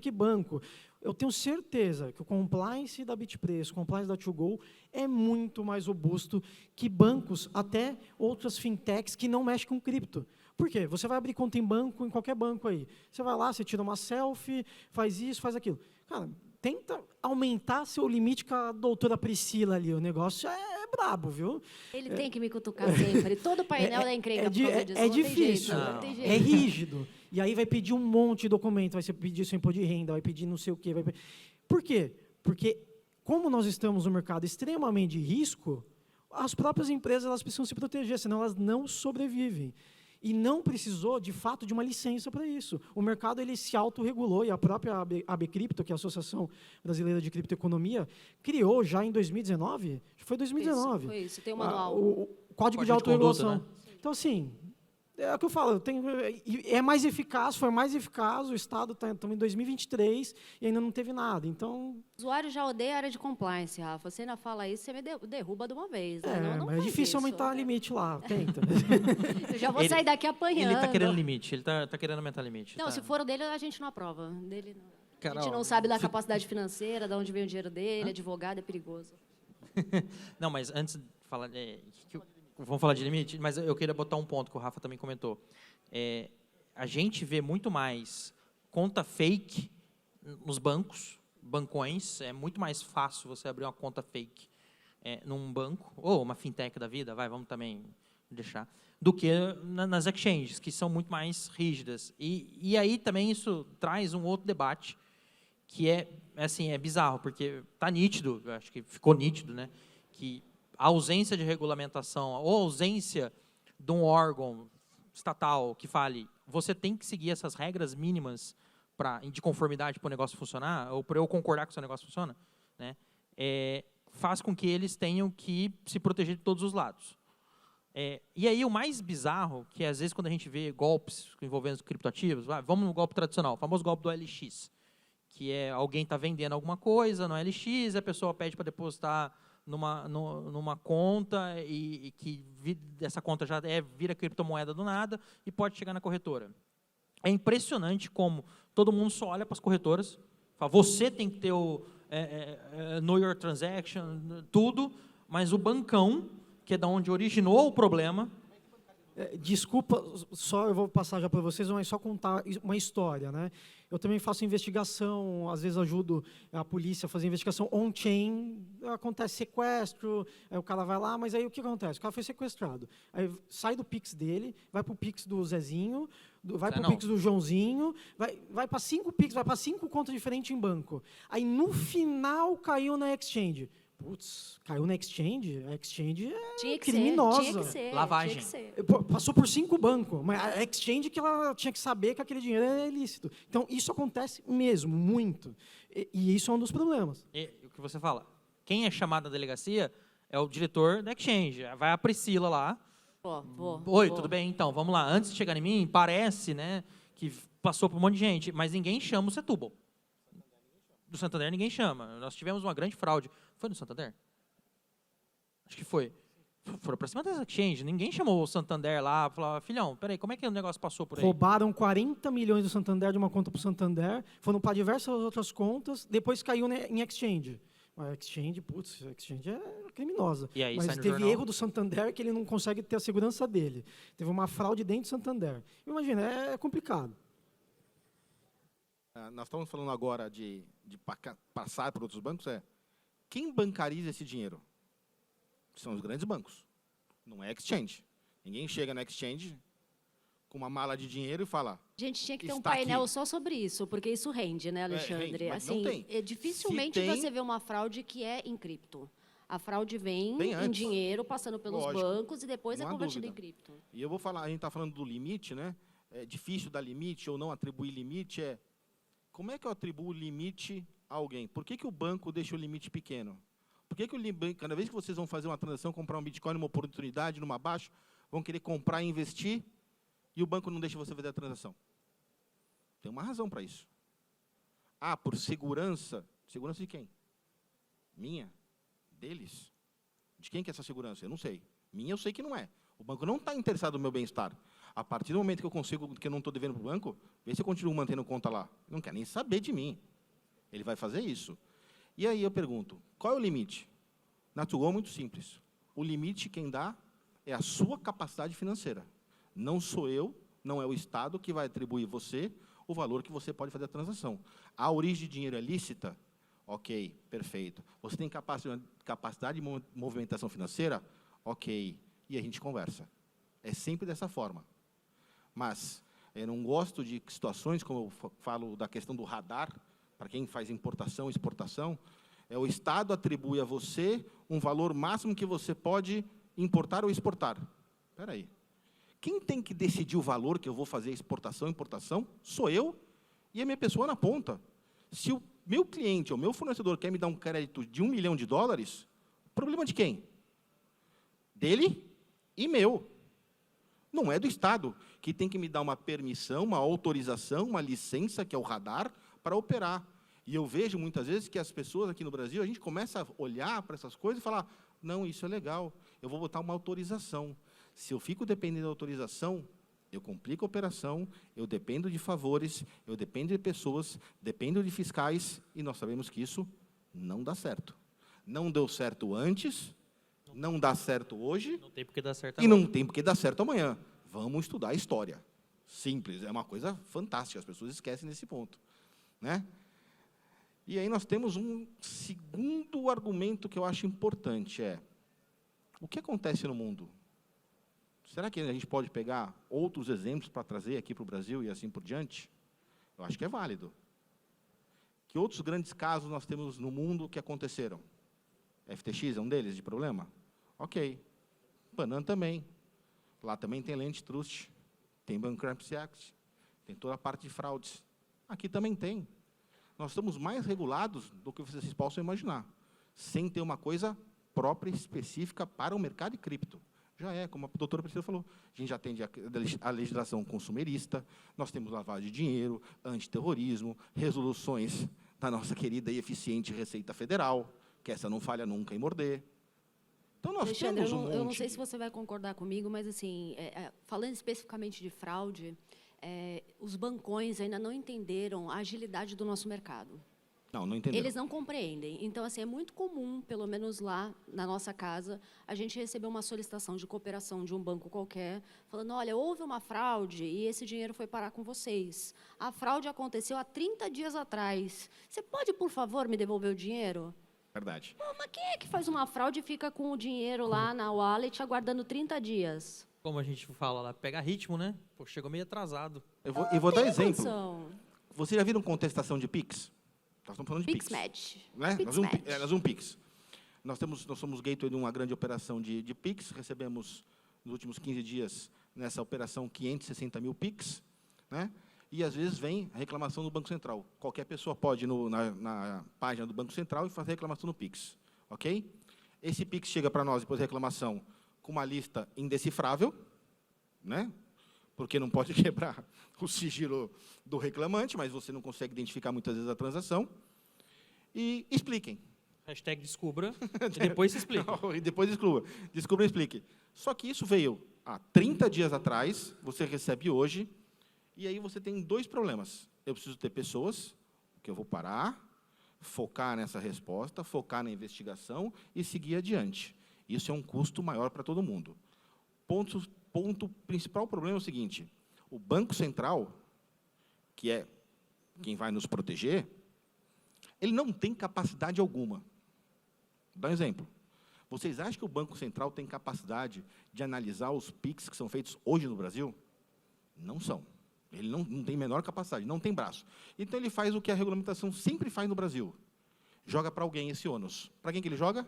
que banco. Eu tenho certeza que o compliance da Bitpreço, o compliance da TwoGo é muito mais robusto que bancos, até outras fintechs que não mexem com cripto. Por quê? Você vai abrir conta em banco, em qualquer banco aí. Você vai lá, você tira uma selfie, faz isso, faz aquilo. Cara, tenta aumentar seu limite com a doutora Priscila ali. O negócio é brabo, viu? Ele tem que me cutucar sempre. Todo painel da encrenca por causa disso. É Não tem difícil, jeito, não tem jeito. é rígido. E aí vai pedir um monte de documento, vai pedir seu imposto de renda, vai pedir não sei o quê. Por quê? Porque, como nós estamos num mercado extremamente de risco, as próprias empresas elas precisam se proteger, senão elas não sobrevivem. E não precisou, de fato, de uma licença para isso. O mercado ele se autorregulou, e a própria ABCripto, que é a Associação Brasileira de Criptoeconomia, criou já em 2019, foi 2019. Foi isso, tem um manual. O Código de Autorregulação. Então, assim, é o que eu falo, é mais eficaz, foi mais eficaz, o Estado está em 2023 e ainda não teve nada. Então, O usuário já odeia a área de compliance, Rafa. Você ainda fala isso, você me derruba de uma vez. Né? Não mas é faz difícil isso. aumentar o limite lá, tenta. Eu já vou sair daqui apanhando. Ele está querendo limite, ele está querendo aumentar limite. Não, tá. se for o dele, a gente não aprova. Dele, não. A Carol, gente não sabe da capacidade financeira, de onde vem o dinheiro dele, advogado, é perigoso. Não, mas antes de falar... vamos falar de limite, mas eu queria botar um ponto que o Rafa também comentou. A gente vê muito mais conta fake nos bancos, bancões. É muito mais fácil você abrir uma conta fake num banco, ou uma fintech da vida, vamos também deixar, do que nas exchanges, que são muito mais rígidas. E aí também isso traz um outro debate, que é bizarro, porque está nítido, acho que ficou nítido, né, que a ausência de regulamentação ou a ausência de um órgão estatal que fale, você tem que seguir essas regras mínimas de conformidade para o negócio funcionar, ou para eu concordar que o seu negócio funciona, né, faz com que eles tenham que se proteger de todos os lados. E aí o mais bizarro, que às vezes quando a gente vê golpes envolvendo criptoativos, vamos no golpe tradicional, o famoso golpe do OLX, que é alguém está vendendo alguma coisa no OLX, a pessoa pede para depositar numa conta e que essa conta já vira criptomoeda do nada e pode chegar na corretora. É impressionante como todo mundo só olha para as corretoras, fala, você tem que ter know your transaction, tudo, mas o bancão, que é da onde originou o problema. Desculpa, só eu vou passar já para vocês, mas só contar uma história, né? Eu também faço investigação, às vezes ajudo a polícia a fazer investigação on-chain, acontece sequestro, aí o cara vai lá, mas aí o que acontece? O cara foi sequestrado, aí sai do Pix dele, vai para o Pix do Zezinho, vai para o Pix do Joãozinho, vai para 5 Pix, vai para 5 contas diferentes em banco. Aí no final caiu na exchange. Putz, caiu na exchange? A exchange é criminosa. Tinha que ser, lavagem. tinha que ser. Passou por 5 bancos, mas a exchange que ela tinha que saber que aquele dinheiro é ilícito. Então, isso acontece mesmo, muito. E isso é um dos problemas. E o que você fala? Quem é chamado na delegacia é o diretor da exchange. Vai a Priscila lá. Oi, tudo bem? Então, vamos lá. Antes de chegar em mim, parece, né, que passou por um monte de gente, mas ninguém chama o Setúbal. Do Santander ninguém chama. Nós tivemos uma grande fraude. Foi no Santander? Acho que foi. Foram para cima das exchange. Ninguém chamou o Santander lá, falou, filhão, peraí, como é que o negócio passou por aí? Roubaram 40 milhões do Santander de uma conta para o Santander, foram para diversas outras contas, depois caiu em exchange. A exchange, putz, a exchange é criminosa. E aí, mas sai no teve jornal? erro do Santander que ele não consegue ter a segurança dele. Teve uma fraude dentro do Santander. Imagina, é complicado. Nós estamos falando agora de passar por outros bancos. Quem bancariza esse dinheiro? São os grandes bancos. Não é exchange. Ninguém chega na exchange com uma mala de dinheiro e fala... A gente tinha que ter um Está painel aqui. só sobre isso, porque isso rende, né, Alexandre? Rende, mas não assim, tem. Dificilmente Se tem- você vê uma fraude que é em cripto. A fraude vem Bem em antes. dinheiro, passando pelos Lógico. bancos e depois Não é há convertido em dúvida. cripto. E eu vou falar, a gente está falando do limite, né? É difícil dar limite ou não atribuir limite. Como é que eu atribuo limite a alguém? Por que o banco deixa o limite pequeno? Por que cada vez que vocês vão fazer uma transação, comprar um Bitcoin numa oportunidade, numa baixa, vão querer comprar e investir, e o banco não deixa você fazer a transação? Tem uma razão para isso. Por segurança. Segurança de quem? Minha? Deles? De quem que é essa segurança? Eu não sei. Minha eu sei que não é. O banco não está interessado no meu bem-estar. A partir do momento que eu não estou devendo para o banco, vê se eu continuo mantendo conta lá. Não quer nem saber de mim. Ele vai fazer isso. E aí eu pergunto, qual é o limite? Na Tugo é muito simples. O limite quem dá é a sua capacidade financeira. Não sou eu, não é o Estado que vai atribuir você o valor que você pode fazer a transação. A origem de dinheiro é lícita? Ok, perfeito. Você tem capacidade de movimentação financeira? Ok. E a gente conversa. É sempre dessa forma. Mas eu não gosto de situações, como eu falo da questão do radar, para quem faz importação e exportação, o Estado atribui a você um valor máximo que você pode importar ou exportar. Espera aí. Quem tem que decidir o valor que eu vou fazer exportação e importação sou eu e a minha pessoa na ponta. Se o meu cliente ou meu fornecedor quer me dar um crédito de $1 milhão, problema de quem? Dele e meu. Não é do Estado, que tem que me dar uma permissão, uma autorização, uma licença, que é o radar, para operar. E eu vejo, muitas vezes, que as pessoas aqui no Brasil, a gente começa a olhar para essas coisas e falar, não, isso é legal, eu vou botar uma autorização. Se eu fico dependendo da autorização, eu complico a operação, eu dependo de favores, eu dependo de pessoas, dependo de fiscais, e nós sabemos que isso não dá certo. Não deu certo antes, não dá certo hoje, Não tem por que dar certo e agora. não tem por que dar certo amanhã. Vamos estudar a história. Simples, é uma coisa fantástica, as pessoas esquecem desse ponto. Né? E aí nós temos um segundo argumento que eu acho importante, o que acontece no mundo? Será que a gente pode pegar outros exemplos para trazer aqui para o Brasil e assim por diante? Eu acho que é válido. Que outros grandes casos nós temos no mundo que aconteceram? FTX é um deles, de problema? Ok. Banana também. Lá também tem Land Trust, tem Bankruptcy Act, tem toda a parte de fraudes. Aqui também tem. Nós estamos mais regulados do que vocês possam imaginar, sem ter uma coisa própria, específica para o mercado de cripto. Já como a doutora Priscila falou, a gente já atende a legislação consumerista, nós temos lavagem de dinheiro, antiterrorismo, resoluções da nossa querida e eficiente Receita Federal, que essa não falha nunca em morder. Então, nós Alexandre, temos eu não sei se você vai concordar comigo, mas, assim, falando especificamente de fraude, os bancões ainda não entenderam a agilidade do nosso mercado. Não entenderam. Eles não compreendem. Então, assim, é muito comum, pelo menos lá na nossa casa, a gente receber uma solicitação de cooperação de um banco qualquer, falando, olha, houve uma fraude e esse dinheiro foi parar com vocês. A fraude aconteceu há 30 dias atrás. Você pode, por favor, me devolver o dinheiro? Verdade. Pô, mas quem é que faz uma fraude e fica com o dinheiro lá na wallet aguardando 30 dias? Como a gente fala lá, pega ritmo, né? Pô, chegou meio atrasado. Eu vou dar Tem exemplo. condição. Vocês já viram contestação de Pix? Nós estamos falando de Pix. PixMatch. Né? PixMatch. Nós um Pix. Nós somos gateway de uma grande operação de Pix, recebemos, nos últimos 15 dias, nessa operação, 560 mil Pix, né? E, às vezes, vem a reclamação do Banco Central. Qualquer pessoa pode ir na página do Banco Central e fazer reclamação no Pix. Ok? Esse Pix chega para nós, depois da reclamação, com uma lista indecifrável, né? Porque não pode quebrar o sigilo do reclamante, mas você não consegue identificar muitas vezes a transação. E expliquem. Hashtag descubra e depois se explica. Não, e depois exclua. Descubra e explique. Só que isso veio há 30 dias atrás, você recebe hoje, e aí você tem dois problemas. Eu preciso ter pessoas que eu vou parar, focar nessa resposta, focar na investigação e seguir adiante. Isso é um custo maior para todo mundo. Ponto principal problema é o seguinte, o Banco Central, que é quem vai nos proteger, ele não tem capacidade alguma. Vou dar um exemplo. Vocês acham que o Banco Central tem capacidade de analisar os PIX que são feitos hoje no Brasil? Não são. Ele não tem menor capacidade, não tem braço. Então, ele faz o que a regulamentação sempre faz no Brasil. Joga para alguém esse ônus. Para quem que ele joga?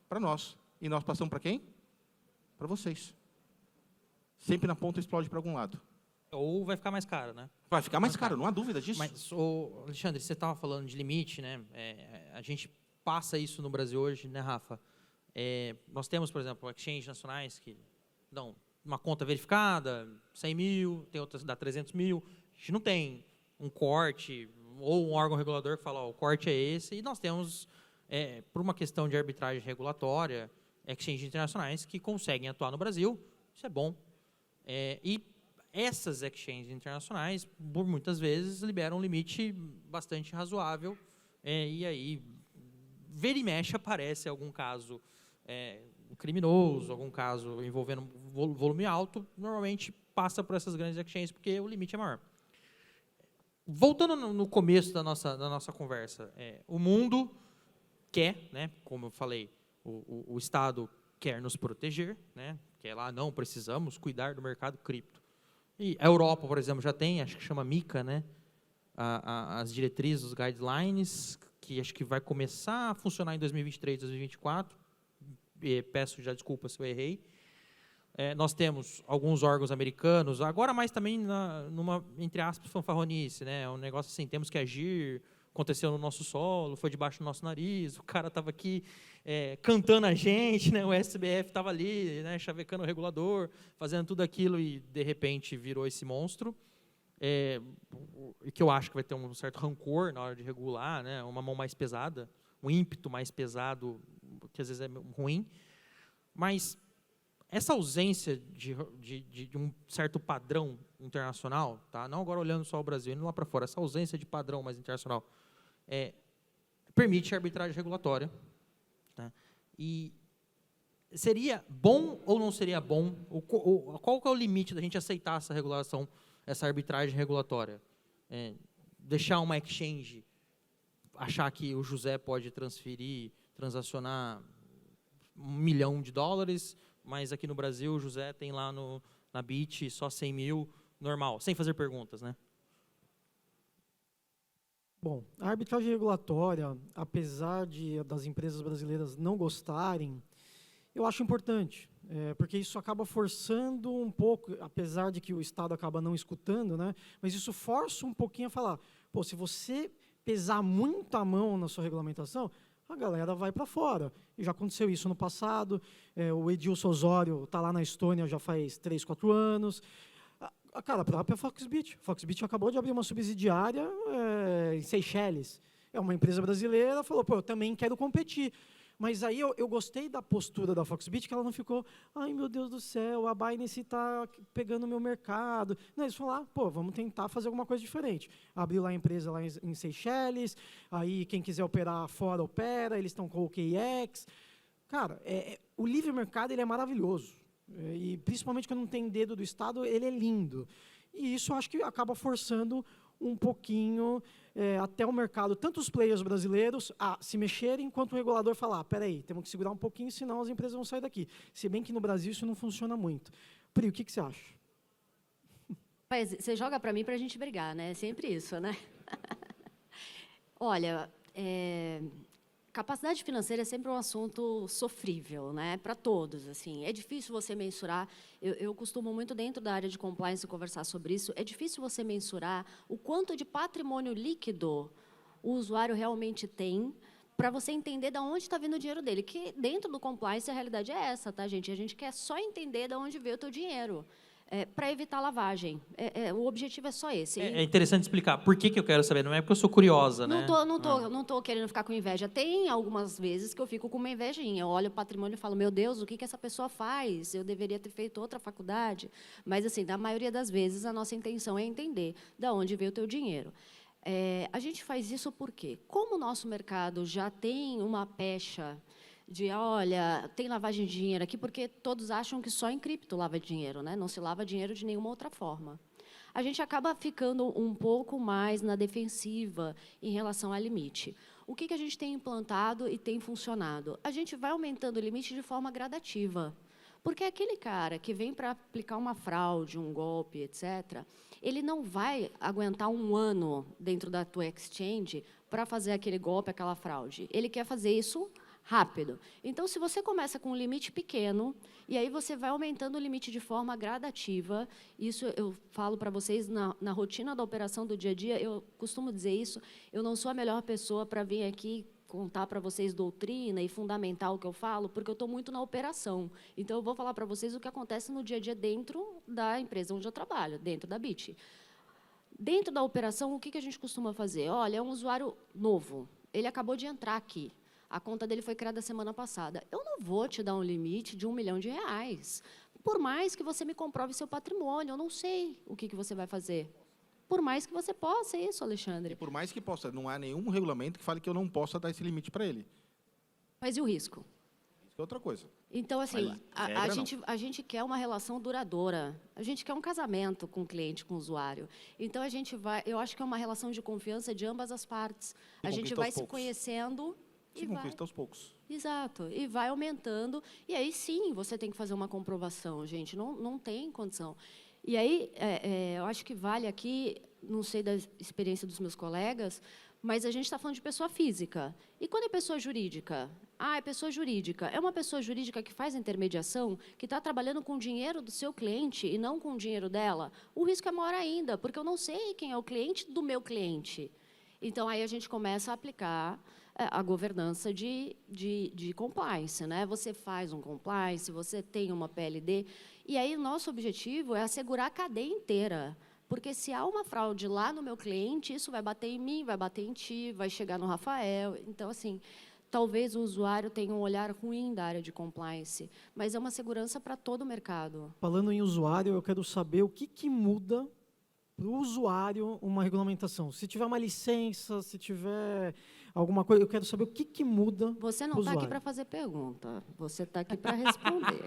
Para nós. E nós passamos para quem? Para vocês. Sempre na ponta explode para algum lado. Ou vai ficar mais caro, né? Vai ficar mais caro, não há dúvida disso. Mas, Alexandre, você estava falando de limite, né? A gente passa isso no Brasil hoje, né, Rafa? Nós temos, por exemplo, exchanges nacionais que dão uma conta verificada, 100 mil, tem outras que dá 300 mil. A gente não tem um corte ou um órgão regulador que fala, ó, o corte é esse. E nós temos, por uma questão de arbitragem regulatória, exchanges internacionais que conseguem atuar no Brasil. Isso é bom. E essas exchanges internacionais, por muitas vezes, liberam um limite bastante razoável. E aí, vira e mexe, aparece algum caso criminoso, algum caso envolvendo volume alto, normalmente passa por essas grandes exchanges, porque o limite é maior. Voltando no começo da nossa conversa, o mundo quer, né, como eu falei, o Estado quer nos proteger, né, quer lá, não, precisamos cuidar do mercado cripto. E a Europa, por exemplo, já tem, acho que chama MiCA, né, as diretrizes, os guidelines, que acho que vai começar a funcionar em 2023, 2024. Peço já desculpa se eu errei. Nós temos alguns órgãos americanos, agora mais também numa, entre aspas, fanfarronice, né? Um negócio assim, temos que agir, aconteceu no nosso solo, foi debaixo do nosso nariz, o cara estava aqui cantando a gente, né? O SBF estava ali, né? Chavecando o regulador, fazendo tudo aquilo e, de repente, virou esse monstro. E que eu acho que vai ter um certo rancor na hora de regular, né? Uma mão mais pesada, um ímpeto mais pesado, que às vezes é ruim. Mas essa ausência de um certo padrão internacional, tá? Não agora olhando só o Brasil, indo lá para fora, essa ausência de padrão mais internacional permite a arbitragem regulatória. Tá? E seria bom ou não seria bom? Qual que é o limite da gente aceitar essa regulação, essa arbitragem regulatória? Deixar uma exchange achar que o José pode transacionar $1 milhão, mas aqui no Brasil o José tem lá na Bit só 100 mil, normal, sem fazer perguntas, né? Bom, a arbitragem regulatória, apesar das empresas brasileiras não gostarem, eu acho importante, porque isso acaba forçando um pouco, apesar de que o Estado acaba não escutando, né, mas isso força um pouquinho a falar, pô, se você pesar muito a mão na sua regulamentação, a galera vai para fora. E já aconteceu isso no passado, o Edilson Osório está lá na Estônia já faz 3, 4 anos. Cara, a própria Foxbit. A Foxbit acabou de abrir uma subsidiária em Seychelles. É uma empresa brasileira, falou, pô, eu também quero competir. Mas aí eu gostei da postura da Foxbit, que ela não ficou, ai, meu Deus do céu, a Binance está pegando o meu mercado. Não, eles falaram, pô, vamos tentar fazer alguma coisa diferente. Abriu lá a empresa lá em Seychelles, aí quem quiser operar fora, opera, eles estão com o OKEx. Cara, o livre mercado ele é maravilhoso. E principalmente quando não tem dedo do Estado, ele é lindo. E isso eu acho que acaba forçando um pouquinho até o mercado, tanto os players brasileiros a se mexerem, quanto o regulador falar, peraí, temos que segurar um pouquinho, senão as empresas vão sair daqui. Se bem que no Brasil isso não funciona muito. Pri, o que você acha? Mas você joga para mim para a gente brigar, né? É sempre isso, né? Olha, capacidade financeira é sempre um assunto sofrível, né? Para todos, assim. É difícil você mensurar. Eu costumo muito dentro da área de compliance conversar sobre isso. É difícil você mensurar o quanto de patrimônio líquido o usuário realmente tem para você entender de onde está vindo o dinheiro dele. Que dentro do compliance a realidade é essa, tá, gente? A gente quer só entender de onde veio o teu dinheiro. Para evitar lavagem. O objetivo é só esse. É interessante explicar. Por que eu quero saber? Não é porque eu sou curiosa, né? Não tô querendo ficar com inveja. Tem algumas vezes que eu fico com uma invejinha. Eu olho o patrimônio e falo, meu Deus, o que essa pessoa faz? Eu deveria ter feito outra faculdade. Mas, assim, na maioria das vezes, a nossa intenção é entender de onde veio o teu dinheiro. A gente faz isso por quê? Como o nosso mercado já tem uma pecha de, olha, tem lavagem de dinheiro aqui, porque todos acham que só em cripto lava dinheiro, né? Não se lava dinheiro de nenhuma outra forma. A gente acaba ficando um pouco mais na defensiva em relação ao limite. O que a gente tem implantado e tem funcionado? A gente vai aumentando o limite de forma gradativa. Porque aquele cara que vem para aplicar uma fraude, um golpe, etc., ele não vai aguentar um ano dentro da tua exchange para fazer aquele golpe, aquela fraude. Ele quer fazer isso rápido. Então, se você começa com um limite pequeno, e aí você vai aumentando o limite de forma gradativa, isso eu falo para vocês na rotina da operação do dia a dia, eu costumo dizer isso, eu não sou a melhor pessoa para vir aqui contar para vocês doutrina e fundamentar o que eu falo, porque eu estou muito na operação. Então, eu vou falar para vocês o que acontece no dia a dia dentro da empresa onde eu trabalho, dentro da BIT. Dentro da operação, o que a gente costuma fazer? Olha, é um usuário novo, ele acabou de entrar aqui. A conta dele foi criada semana passada. Eu não vou te dar um limite de R$1 milhão. Por mais que você me comprove seu patrimônio, eu não sei o que você vai fazer. Por mais que você possa isso, Alexandre. Por mais que possa, não há nenhum regulamento que fale que eu não possa dar esse limite para ele. Mas e o risco? Isso é outra coisa. Então, assim, Mas, a gente quer uma relação duradoura. A gente quer um casamento com o cliente, com o usuário. Então, eu acho que é uma relação de confiança de ambas as partes. E a gente vai se poucos. conhecendo. Se conquista aos poucos. Exato, e vai aumentando. E aí, sim, você tem que fazer uma comprovação, gente, não tem condição. E aí, eu acho que vale aqui, não sei da experiência dos meus colegas, mas a gente está falando de pessoa física. E quando é pessoa jurídica? É pessoa jurídica. É uma pessoa jurídica que faz a intermediação, que está trabalhando com o dinheiro do seu cliente e não com o dinheiro dela. O risco é maior ainda, porque eu não sei quem é o cliente do meu cliente. Então, aí a gente começa a aplicar a governança de compliance, né? Você faz um compliance, você tem uma PLD, e aí o nosso objetivo é assegurar a cadeia inteira, porque se há uma fraude lá no meu cliente, isso vai bater em mim, vai bater em ti, vai chegar no Rafael. Então, assim, talvez o usuário tenha um olhar ruim da área de compliance, mas é uma segurança para todo o mercado. Falando em usuário, eu quero saber o que muda para o usuário uma regulamentação. Se tiver uma licença, se tiver alguma coisa, eu quero saber o que muda. Você não está aqui para fazer pergunta, você está aqui para responder.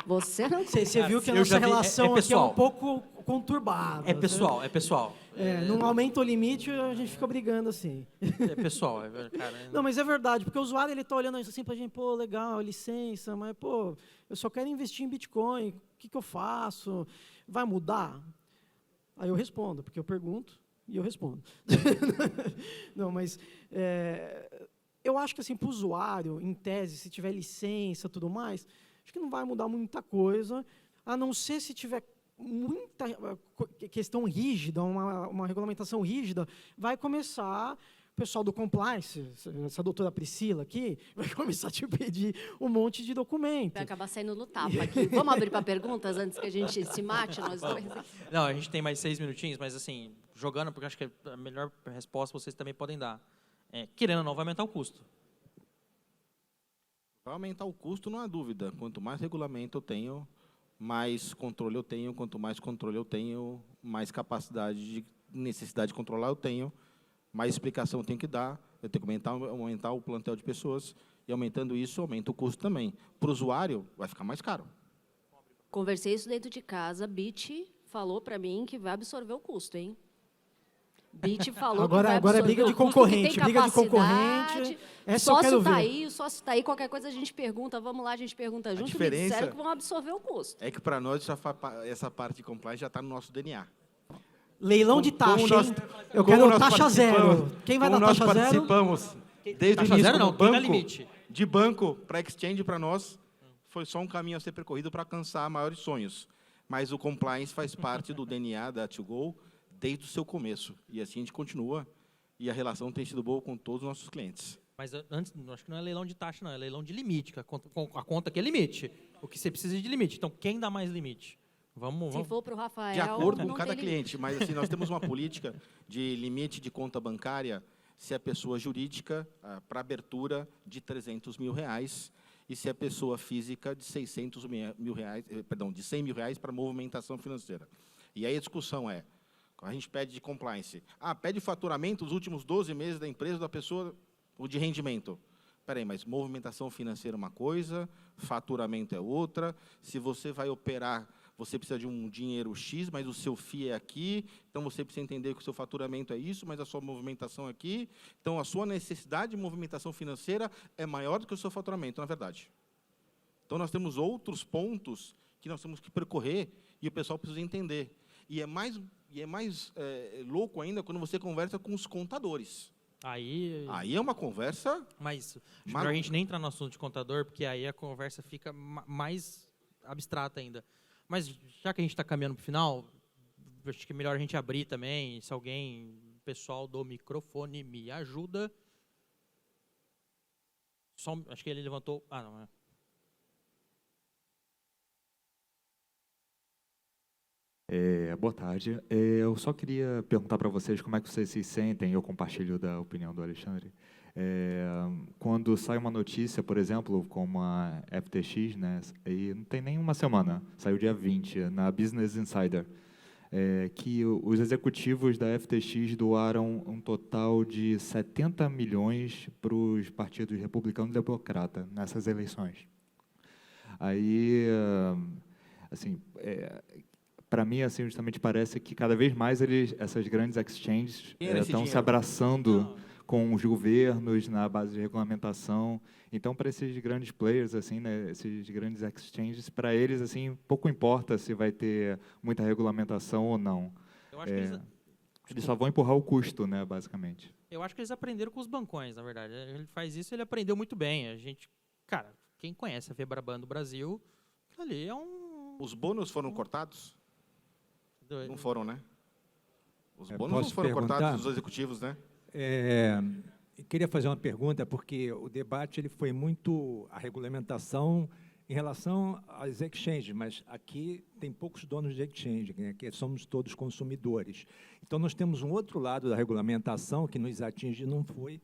Você não. Você viu que a nossa relação aqui é um pouco conturbada. É pessoal, é pessoal. Não aumenta o limite, a gente fica brigando assim. É pessoal, cara. Não, mas é verdade, porque o usuário ele está olhando assim para a gente, pô, legal, licença, mas pô, eu só quero investir em Bitcoin, o que eu faço? Vai mudar? Aí eu respondo, porque eu pergunto e eu respondo. Não, mas eu acho que assim, para o usuário, em tese, se tiver licença e tudo mais, acho que não vai mudar muita coisa, a não ser se tiver muita questão rígida, uma regulamentação rígida, vai começar o pessoal do compliance, essa doutora Priscila aqui, vai começar a te pedir um monte de documento. Vai acabar saindo no tapa aqui. Vamos abrir para perguntas antes que a gente se mate, nós dois? Não, a gente tem mais 6 minutinhos, mas assim, jogando, porque acho que a melhor resposta vocês também podem dar. Querendo ou não, vai aumentar o custo. Vai aumentar o custo, não há dúvida. Quanto mais regulamento eu tenho, mais controle eu tenho. Quanto mais controle eu tenho, mais necessidade de controlar eu tenho, mais explicação eu tenho que dar, eu tenho que aumentar o plantel de pessoas, e aumentando isso, aumenta o custo também. Para o usuário, vai ficar mais caro. Conversei isso dentro de casa, Bit falou para mim que vai absorver o custo, hein? Bit falou que vai Agora é absorver briga de o custo, concorrente, que tem briga de capacidade. concorrente. Essa eu quero ver. O sócio está aí, qualquer coisa a gente pergunta, vamos lá, a gente pergunta junto, me diferença disseram que vão absorver o custo. É que, para nós, essa parte de compliance já está no nosso DNA. Leilão de taxa, Como nós- hein? Eu como quero nós taxa zero. participamos- Quem vai como dar nós taxa zero? participamos desde o Taxa início zero não, do quem dá banco, limite. de banco para exchange, para nós, foi só um caminho a ser percorrido para alcançar maiores sonhos. Mas o compliance faz parte do DNA da To-Go desde o seu começo. E assim a gente continua. E a relação tem sido boa com todos os nossos clientes. Mas antes, acho que não é leilão de taxa, não. É leilão de limite. Que a conta que é limite. O que você precisa de limite. Então, quem dá mais limite? Vamos. Se for para o Rafael, De acordo com não cada tem cliente. Mas assim, nós temos uma política de limite de conta bancária, se é pessoa jurídica, para abertura de R$300 mil, e se é pessoa física, de R$100 mil para movimentação financeira. E aí a discussão é, a gente pede de compliance. Pede faturamento dos últimos 12 meses da empresa da pessoa, ou de rendimento. Espera aí, mas movimentação financeira é uma coisa, faturamento é outra. Se você vai operar, você precisa de um dinheiro X, mas o seu FII é aqui, então você precisa entender que o seu faturamento é isso, mas a sua movimentação é aqui. Então, a sua necessidade de movimentação financeira é maior do que o seu faturamento, na verdade. Então, nós temos outros pontos que nós temos que percorrer e o pessoal precisa entender. E é mais louco ainda quando você conversa com os contadores. Aí Aí é uma conversa... Mas acho melhor a gente nem entrar no assunto de contador, porque aí a conversa fica mais abstrata ainda. Mas já que a gente está caminhando para o final, acho que é melhor a gente abrir também. Se alguém, pessoal do microfone, me ajuda. Acho que ele levantou... não, Boa tarde. Eu só queria perguntar para vocês como é que vocês se sentem, eu compartilho da opinião do Alexandre, quando sai uma notícia, por exemplo, como a FTX, né, e não tem nem uma semana, saiu dia 20, na Business Insider, que os executivos da FTX doaram um total de 70 milhões para os partidos republicano e democrata nessas eleições. Aí, assim... para mim, assim, justamente parece que cada vez mais essas grandes exchanges estão se abraçando com os governos na base de regulamentação. Então, para esses grandes players, assim, né, esses grandes exchanges, para eles, assim, pouco importa se vai ter muita regulamentação ou não. Eu acho que eles só vão empurrar o custo, né, basicamente. Eu acho que eles aprenderam com os bancões, na verdade. Ele faz isso, ele aprendeu muito bem. A gente, cara, quem conhece a Febraban do Brasil, ali é um... Os bônus foram cortados? Não foram, né? Os bônus Posso não foram perguntar? cortados dos executivos, né? Queria fazer uma pergunta, porque o debate ele foi muito a regulamentação em relação às exchanges, mas aqui tem poucos donos de exchange, né, que somos todos consumidores. Então, nós temos um outro lado da regulamentação que nos atinge e não foi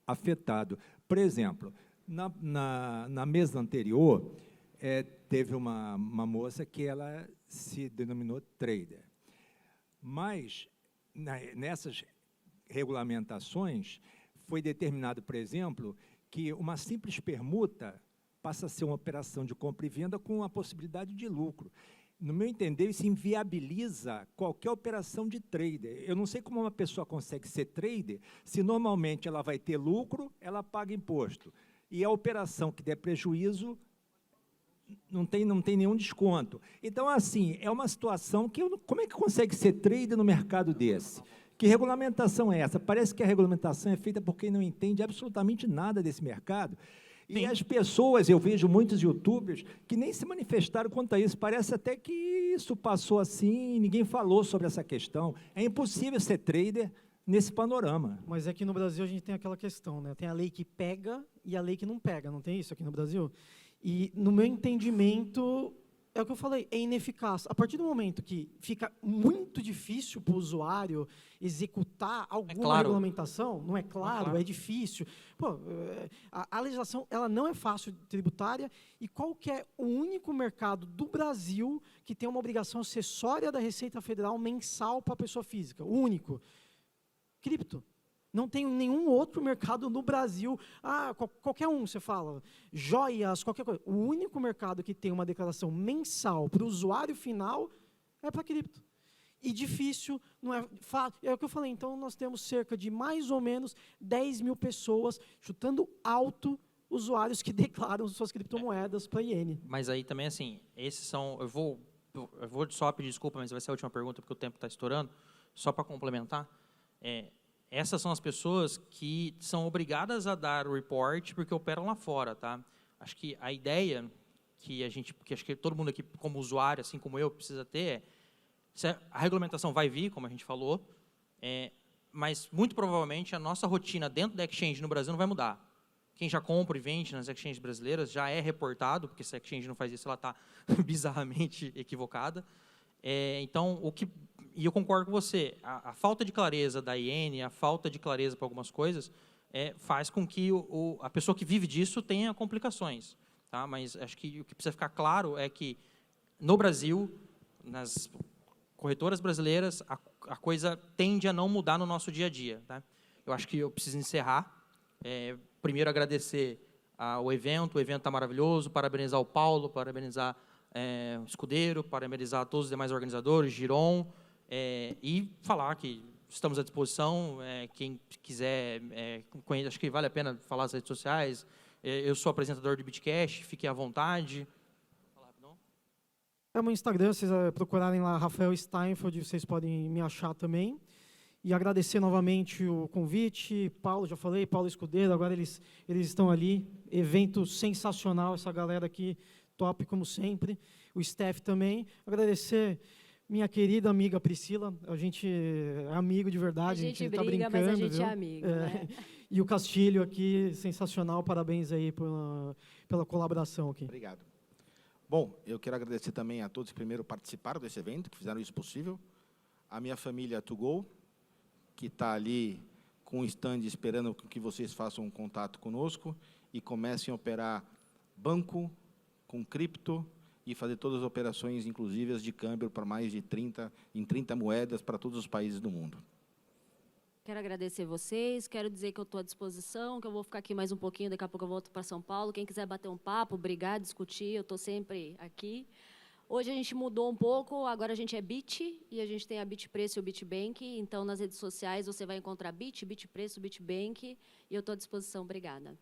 afetado. Por exemplo, na mesa anterior, teve uma moça que ela se denominou trader. Mas, nessas regulamentações, foi determinado, por exemplo, que uma simples permuta passa a ser uma operação de compra e venda com a possibilidade de lucro. No meu entender, isso inviabiliza qualquer operação de trader. Eu não sei como uma pessoa consegue ser trader se normalmente ela vai ter lucro, ela paga imposto. E a operação que der prejuízo não tem nenhum desconto. Então, assim, é uma situação que... como é que consegue ser trader no mercado desse? Que regulamentação é essa? Parece que a regulamentação é feita por quem não entende absolutamente nada desse mercado. E as pessoas, eu vejo muitos youtubers que nem se manifestaram quanto a isso. Parece até que isso passou assim, ninguém falou sobre essa questão. É impossível ser trader nesse panorama. Mas é que no Brasil a gente tem aquela questão, né? Tem a lei que pega e a lei que não pega, não tem isso aqui no Brasil? E, no meu entendimento, É o que eu falei, é ineficaz. A partir do momento que fica muito difícil para o usuário executar alguma regulamentação, não é claro, é difícil. Pô, a legislação ela não é fácil tributária, e qual que é o único mercado do Brasil que tem uma obrigação acessória da Receita Federal mensal para a pessoa física? O único. Cripto. Não tem nenhum outro mercado no Brasil. Qualquer um, você fala. Joias, qualquer coisa. O único mercado que tem uma declaração mensal para o usuário final é para cripto. E difícil, não é fácil. É o que eu falei. Então, nós temos cerca de mais ou menos 10 mil pessoas, chutando alto, usuários que declaram suas criptomoedas para IN. Mas aí também, assim, esses são... Eu vou só pedir desculpa, mas vai ser a última pergunta, porque o tempo está estourando. Só para complementar, essas são as pessoas que são obrigadas a dar o report porque operam lá fora, tá? Acho que a ideia que acho que todo mundo aqui, como usuário, assim como eu, precisa ter a regulamentação vai vir, como a gente falou, mas muito provavelmente a nossa rotina dentro da exchange no Brasil não vai mudar. Quem já compra e vende nas exchanges brasileiras já é reportado, porque se a exchange não faz isso, ela está bizarramente equivocada. Então, e eu concordo com você, a falta de clareza da IN, a falta de clareza para algumas coisas, faz com que a pessoa que vive disso tenha complicações. Tá? Mas acho que o que precisa ficar claro é que, no Brasil, nas corretoras brasileiras, a coisa tende a não mudar no nosso dia a dia. Tá? Eu acho que eu preciso encerrar. Primeiro, agradecer o evento está maravilhoso, parabenizar o Paulo, parabenizar o Escudeiro, parabenizar todos os demais organizadores, Giron, e falar que estamos à disposição, quem quiser, acho que vale a pena falar nas redes sociais, eu sou apresentador do Bitcash, fiquem à vontade. É o meu Instagram, se vocês procurarem lá, Rafael Steinfeld, vocês podem me achar também. E agradecer novamente o convite, Paulo, já falei, Paulo Escudeiro, agora eles estão ali, evento sensacional, essa galera aqui, top como sempre, o Steph também. Agradecer minha querida amiga Priscila, a gente é amigo de verdade, a gente briga, tá brincando, mas a gente viu? é amigo, né? E o Castilho aqui, sensacional, parabéns aí pela colaboração aqui. Obrigado. Bom, eu quero agradecer também a todos que primeiro participaram desse evento, que fizeram isso possível, a minha família Tugol, que está ali com o stand esperando que vocês façam um contato conosco e comecem a operar banco com cripto e fazer todas as operações inclusivas de câmbio para mais de 30 moedas para todos os países do mundo. Quero agradecer vocês, quero dizer que eu estou à disposição, que eu vou ficar aqui mais um pouquinho, daqui a pouco eu volto para São Paulo. Quem quiser bater um papo, brigar, discutir, eu estou sempre aqui. Hoje a gente mudou um pouco, agora a gente é Bit, e a gente tem a Bitpreço e o Bitbank, então nas redes sociais você vai encontrar Bitpreço, Bitbank, e eu estou à disposição. Obrigada.